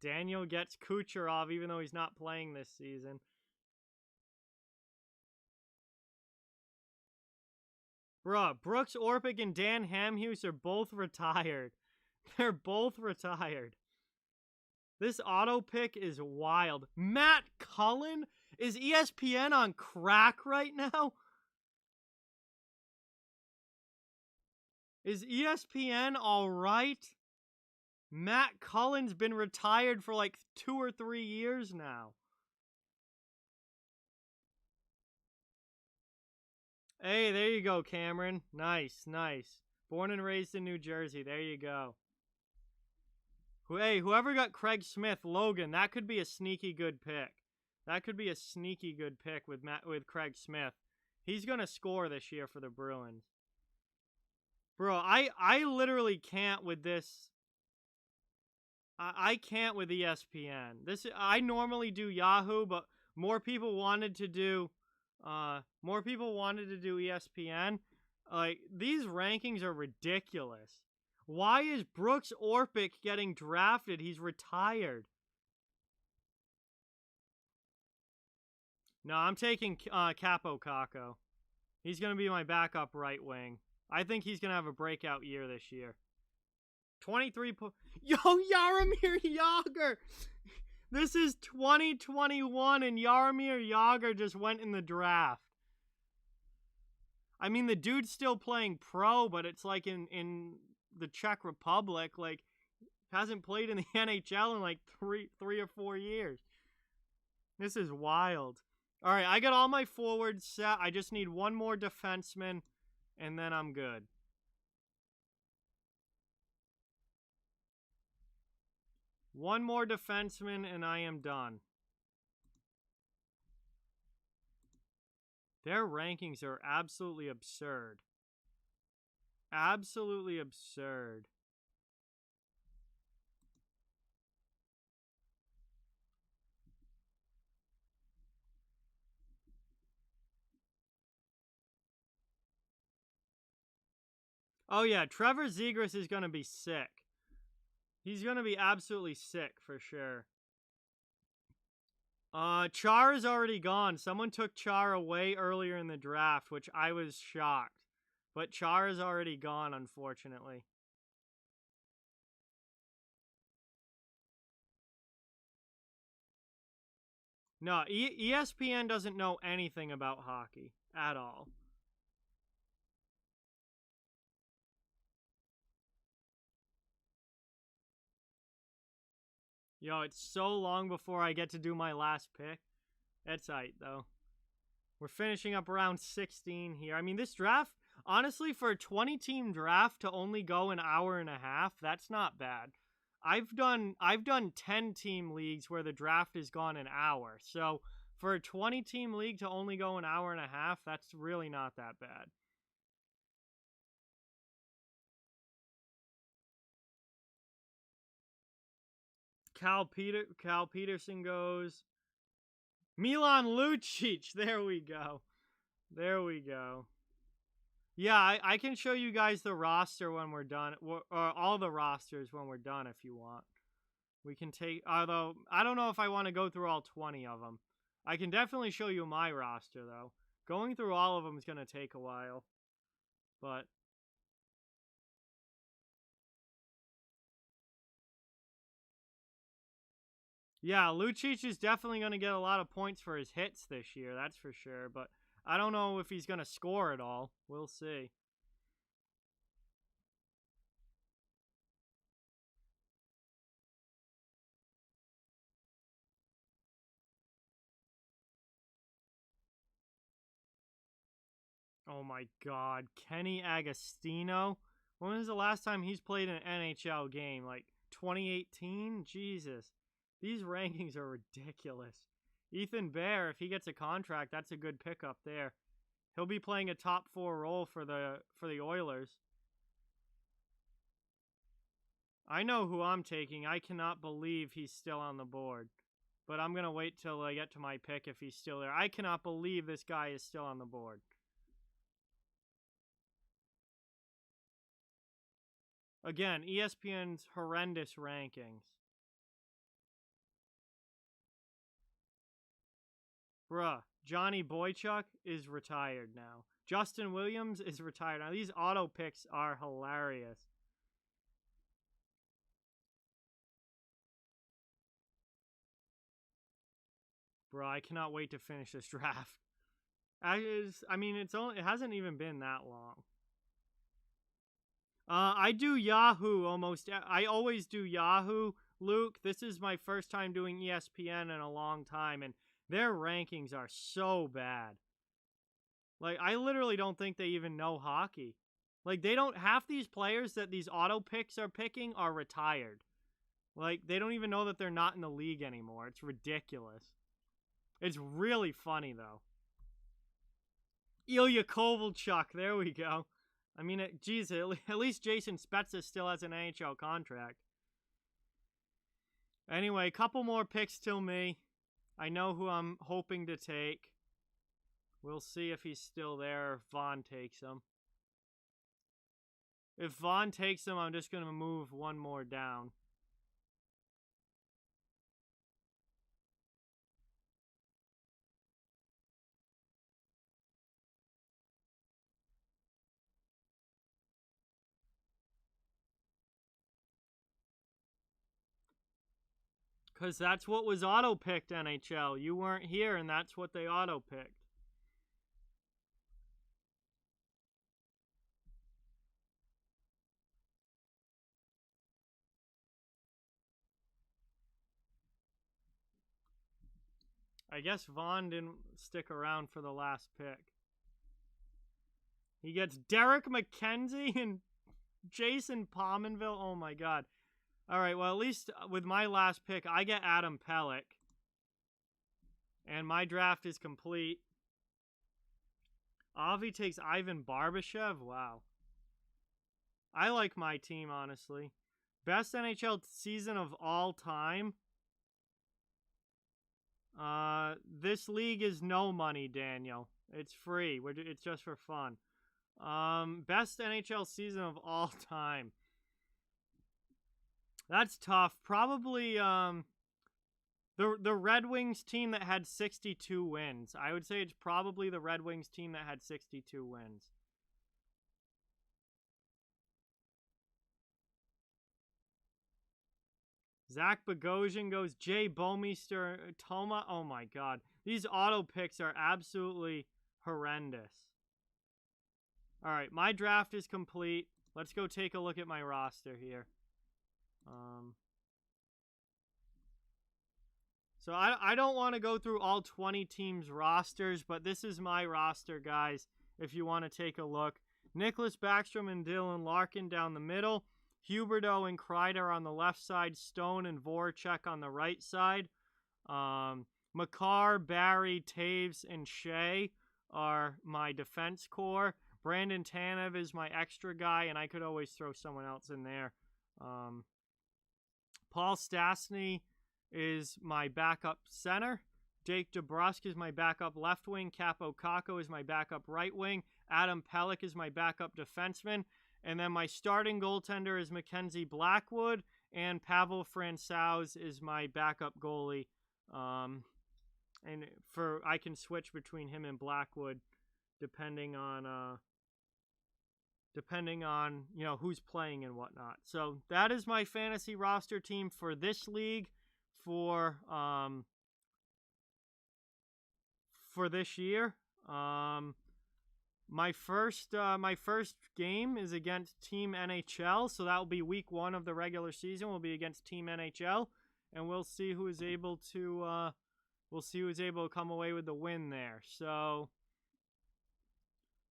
Daniel gets Kucherov even though he's not playing this season. Bruh, Brooks Orpik and Dan Hamhuis are both retired. They're both retired. This auto pick is wild. Matt Cullen? Is ESPN on crack right now? Is ESPN alright? Matt Cullen's been retired for like 2 or 3 years now. Hey, there you go, Cameron. Nice, nice. Born and raised in New Jersey. There you go. Hey, whoever got Craig Smith, Logan, that could be a sneaky good pick. That could be a sneaky good pick with Craig Smith. He's going to score this year for the Bruins. Bro, I literally can't with this. I can't with ESPN. I normally do Yahoo, but more people wanted to do ESPN. Like, these rankings are ridiculous. Why is Brooks Orpik getting drafted? He's retired. No, I'm taking Capo Caco. He's going to be my backup right wing. I think he's going to have a breakout year this year. 23 Yo, Jaromir Jagr! This is 2021 and Jaromir Jagr just went in the draft. I mean, the dude's still playing pro, but it's like in the Czech Republic. Like, hasn't played in the NHL in like three or 4 years. This is wild. All right, I got all my forwards set. I just need one more defenseman, and then I'm good. One more defenseman, and I am done. Their rankings are absolutely absurd. Absolutely absurd. Oh yeah, Trevor Zegras is going to be sick. He's going to be absolutely sick for sure. Char is already gone. Someone took Char away earlier in the draft, which I was shocked. But Char is already gone, unfortunately. No, ESPN doesn't know anything about hockey at all. Yo, it's so long before I get to do my last pick. That's tight, though. We're finishing up round 16 here. I mean, this draft, honestly, for a 20-team draft to only go an hour and a half, that's not bad. I've done 10-team leagues where the draft has gone an hour. So for a 20-team league to only go an hour and a half, that's really not that bad. Cal Peterson goes. Milan Lucic. There we go. There we go. Yeah, I can show you guys the roster when we're done, or all the rosters when we're done if you want. We can take, although I don't know if I want to go through all 20 of them. I can definitely show you my roster, though. Going through all of them is going to take a while. But yeah, Lucic is definitely going to get a lot of points for his hits this year, that's for sure. But I don't know if he's going to score at all. We'll see. Oh my god, Kenny Agostino? When was the last time he's played an NHL game? Like 2018? Jesus. These rankings are ridiculous. Ethan Bear, if he gets a contract, that's a good pickup there. He'll be playing a top 4 role for the Oilers. I know who I'm taking. I cannot believe he's still on the board. But I'm going to wait till I get to my pick if he's still there. I cannot believe this guy is still on the board. Again, ESPN's horrendous rankings. Bruh, Johnny Boychuk is retired now. Justin Williams is retired now. These auto picks are hilarious. Bro, I cannot wait to finish this draft. I mean, it hasn't even been that long. I do Yahoo almost. I always do Yahoo, Luke. This is my first time doing ESPN in a long time, and their rankings are so bad. Like, I literally don't think they even know hockey. Like, they don't, half these players that these auto picks are picking are retired. Like, they don't even know that they're not in the league anymore. It's ridiculous. It's really funny, though. Ilya Kovalchuk, there we go. I mean, geez, at least Jason Spezza still has an NHL contract. Anyway, a couple more picks till me. I know who I'm hoping to take. We'll see if he's still there or if Vaughn takes him. If Vaughn takes him, I'm just going to move one more down. Because that's what was auto-picked, NHL. You weren't here, and that's what they auto-picked. I guess Vaughn didn't stick around for the last pick. He gets Derek McKenzie and Jason Pominville. Oh, my God. All right, well, at least with my last pick, I get Adam Pelech. And my draft is complete. Avi takes Ivan Barbashev. Wow. I like my team, honestly. Best NHL season of all time. This league is no money, Daniel. It's free. It's just for fun. Best NHL season of all time. That's tough. Probably the Red Wings team that had 62 wins. I would say it's probably the Red Wings team that had 62 wins. Zach Bogosian goes Jay Bomeister, Toma. Oh my God. These auto picks are absolutely horrendous. All right, my draft is complete. Let's go take a look at my roster here. So I don't want to go through all 20 teams' rosters, but this is my roster, guys, if you want to take a look. Nicholas Backstrom and Dylan Larkin down the middle. Huberdeau and Kreider on the left side. Stone and Voracek on the right side. Makar, Barry, Taves, and Shea are my defense core. Brandon Tanev is my extra guy, and I could always throw someone else in there. Paul Stastny is my backup center. Jake DeBrusk is my backup left wing. Capo Caco is my backup right wing. Adam Pelech is my backup defenseman. And then my starting goaltender is Mackenzie Blackwood. And Pavel Francouz is my backup goalie. And I can switch between him and Blackwood depending on who's playing and whatnot. So that is my fantasy roster team for this league for this year. My first game is against Team NHL, so that will be week 1 of the regular season. Will be against Team NHL, and we'll see who is able to come away with the win there. So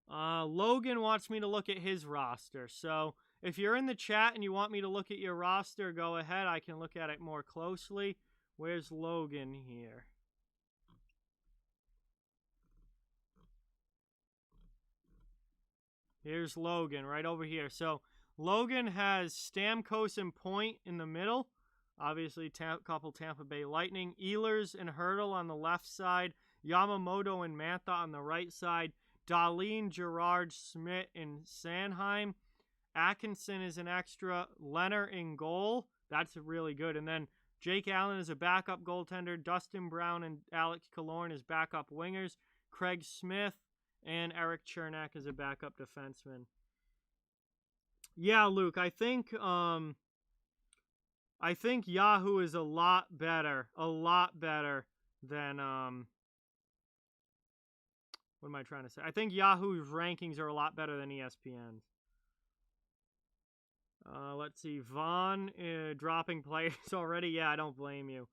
Logan wants me to look at his roster. So if you're in the chat and you want me to look at your roster, go ahead. I can look at it more closely. Where's Logan here? Here's Logan right over here. So Logan has Stamkos and Point in the middle. Obviously, couple Tampa Bay Lightning. Ehlers and Hurdle on the left side. Yamamoto and Mantha on the right side. Dahlin, Gerard, Schmidt, and Sanheim. Atkinson is an extra. Leonard in goal. That's really good. And then Jake Allen is a backup goaltender. Dustin Brown and Alex Killorn as backup wingers. Craig Smith and Eric Chernak as a backup defenseman. Yeah, Luke, I think Yahoo is a lot better than what am I trying to say? I think Yahoo's rankings are a lot better than ESPN's. Let's see, Vaughn dropping players already. Yeah, I don't blame you.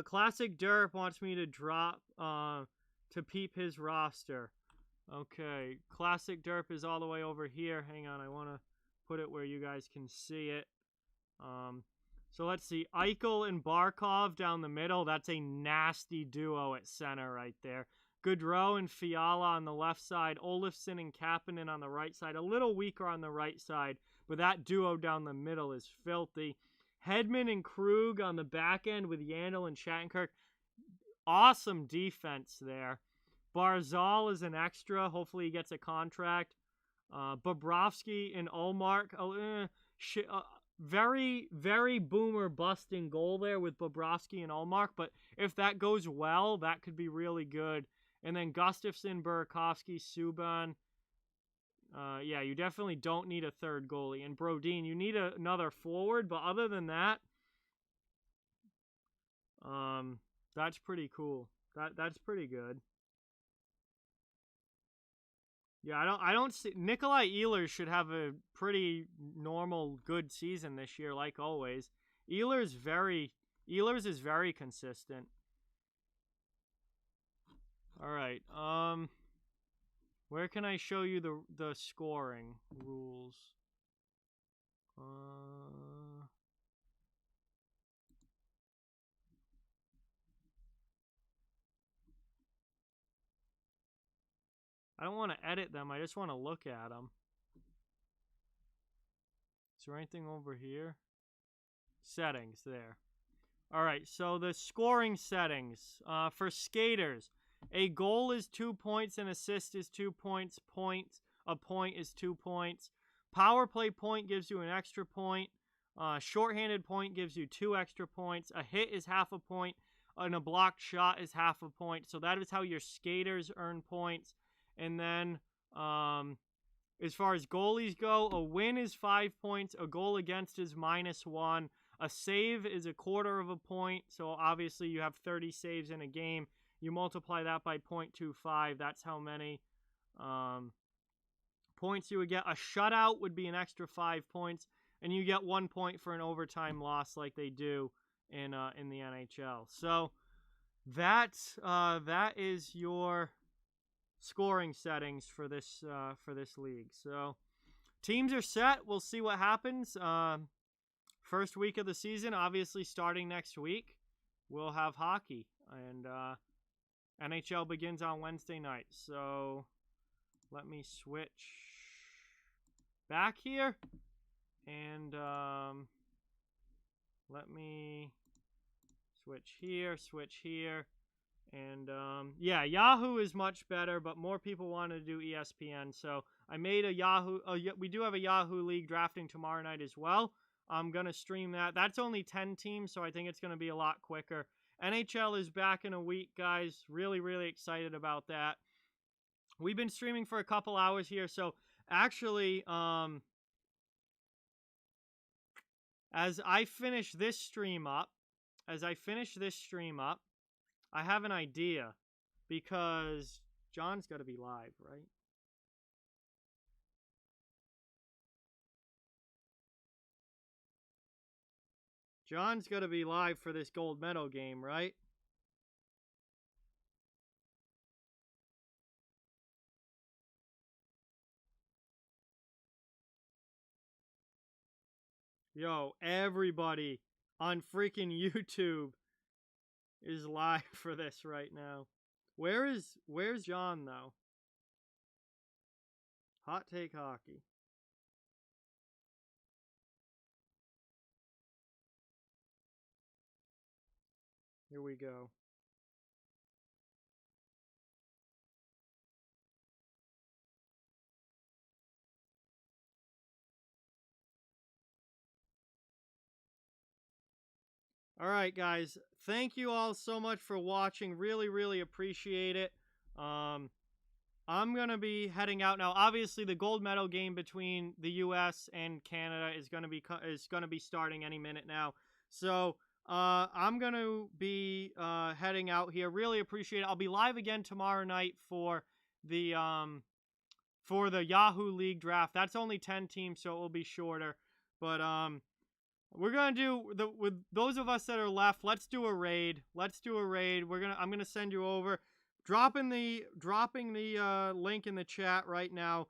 Classic Derp wants me to drop to peep his roster. Okay, Classic Derp is all the way over here. Hang on, I want to put it where you guys can see it. So let's see, Eichel and Barkov down the middle. That's a nasty duo at center right there. Gaudreau and Fiala on the left side. Olofsson and Kapanen on the right side. A little weaker on the right side, but that duo down the middle is filthy. Hedman and Krug on the back end with Yandel and Shattenkirk. Awesome defense there. Barzal is an extra. Hopefully he gets a contract. Bobrovsky and Ullmark. Very, very boomer busting goal there with Bobrovsky and Ullmark. But if that goes well, that could be really good. And then Gustafsson, Burakovsky, Subban. Yeah, you definitely don't need a third goalie. And Brodin, you need another forward. But other than that, that's pretty cool. That's pretty good. Yeah, I don't see Nikolai Ehlers should have a pretty normal good season this year, like always. Ehlers is very consistent. All right. Where can I show you the scoring rules? I don't want to edit them. I just want to look at them. Is there anything over here? Settings there. All right, so the scoring settings. For skaters, a goal is 2 points, an assist is 2 points, a point is 2 points. Power play point gives you an extra point. Shorthanded point gives you 2 extra points. A hit is half a point, and a blocked shot is half a point. So that is how your skaters earn points. And then as far as goalies go, a win is 5 points. A goal against is -1. A save is a quarter of a point. So obviously you have 30 saves in a game. You multiply that by 0.25. That's how many points you would get. A shutout would be an extra 5 points. And you get 1 point for an overtime loss like they do in the NHL. So that is your scoring settings for this league. So teams are set. We'll see what happens. First week of the season, obviously starting next week, we'll have hockey, and NHL begins on Wednesday night. So let me switch back here, and let me switch here. And yeah, Yahoo is much better, but more people want to do ESPN. So I made a Yahoo. We do have a Yahoo League drafting tomorrow night as well. I'm going to stream that. That's only 10 teams, so I think it's going to be a lot quicker. NHL is back in a week, guys. Really, really excited about that. We've been streaming for a couple hours here. So actually, as I finish this stream up, I have an idea, because John's got to be live, right? John's got to be live for this gold medal game, right? Yo, everybody on freaking YouTube is live for this right now. Where's John though? Hot take hockey. Here we go. All right, guys. Thank you all so much for watching. Really, really appreciate it. I'm gonna be heading out now. Obviously, the gold medal game between the U.S. and Canada is gonna be starting any minute now. So I'm gonna be heading out here. Really appreciate it. I'll be live again tomorrow night for the Yahoo League draft. That's only 10 teams, so it will be shorter. But we're gonna do with those of us that are left. Let's do a raid. I'm gonna send you over. Dropping the link in the chat right now.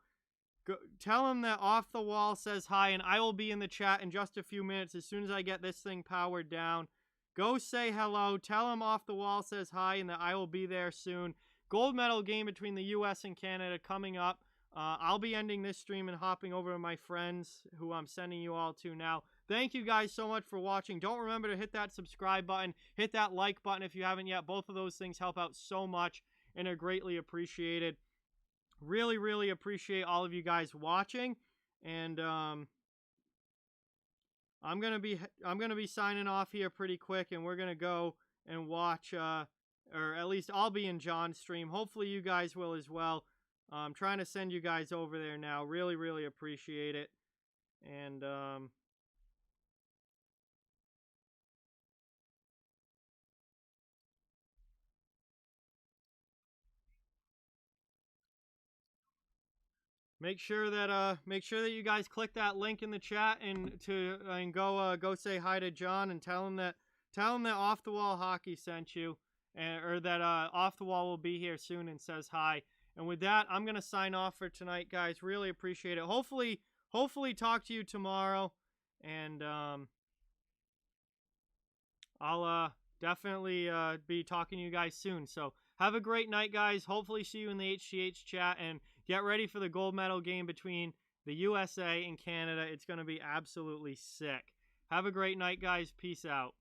Tell him that Off the Wall says hi, and I will be in the chat in just a few minutes as soon as I get this thing powered down. Go say hello. Tell him Off the Wall says hi, and that I will be there soon. Gold medal game between the U.S. and Canada coming up. I'll be ending this stream and hopping over to my friends who I'm sending you all to now. Thank you guys so much for watching. Don't remember to hit that subscribe button. Hit that like button if you haven't yet. Both of those things help out so much and are greatly appreciated. Really, really appreciate all of you guys watching. And I'm gonna be signing off here pretty quick, and we're gonna go and watch, or at least I'll be in John's stream. Hopefully you guys will as well. I'm trying to send you guys over there now. Really, really appreciate it. And make sure that you guys click that link in the chat and go say hi to John and tell him that Off the Wall Hockey sent you, or that Off the Wall will be here soon and says hi. And with that, I'm gonna sign off for tonight, guys. Really appreciate it. Hopefully talk to you tomorrow, and I'll definitely be talking to you guys soon. So have a great night, guys. Hopefully see you in the HGH chat, and get ready for the gold medal game between the USA and Canada. It's going to be absolutely sick. Have a great night, guys. Peace out.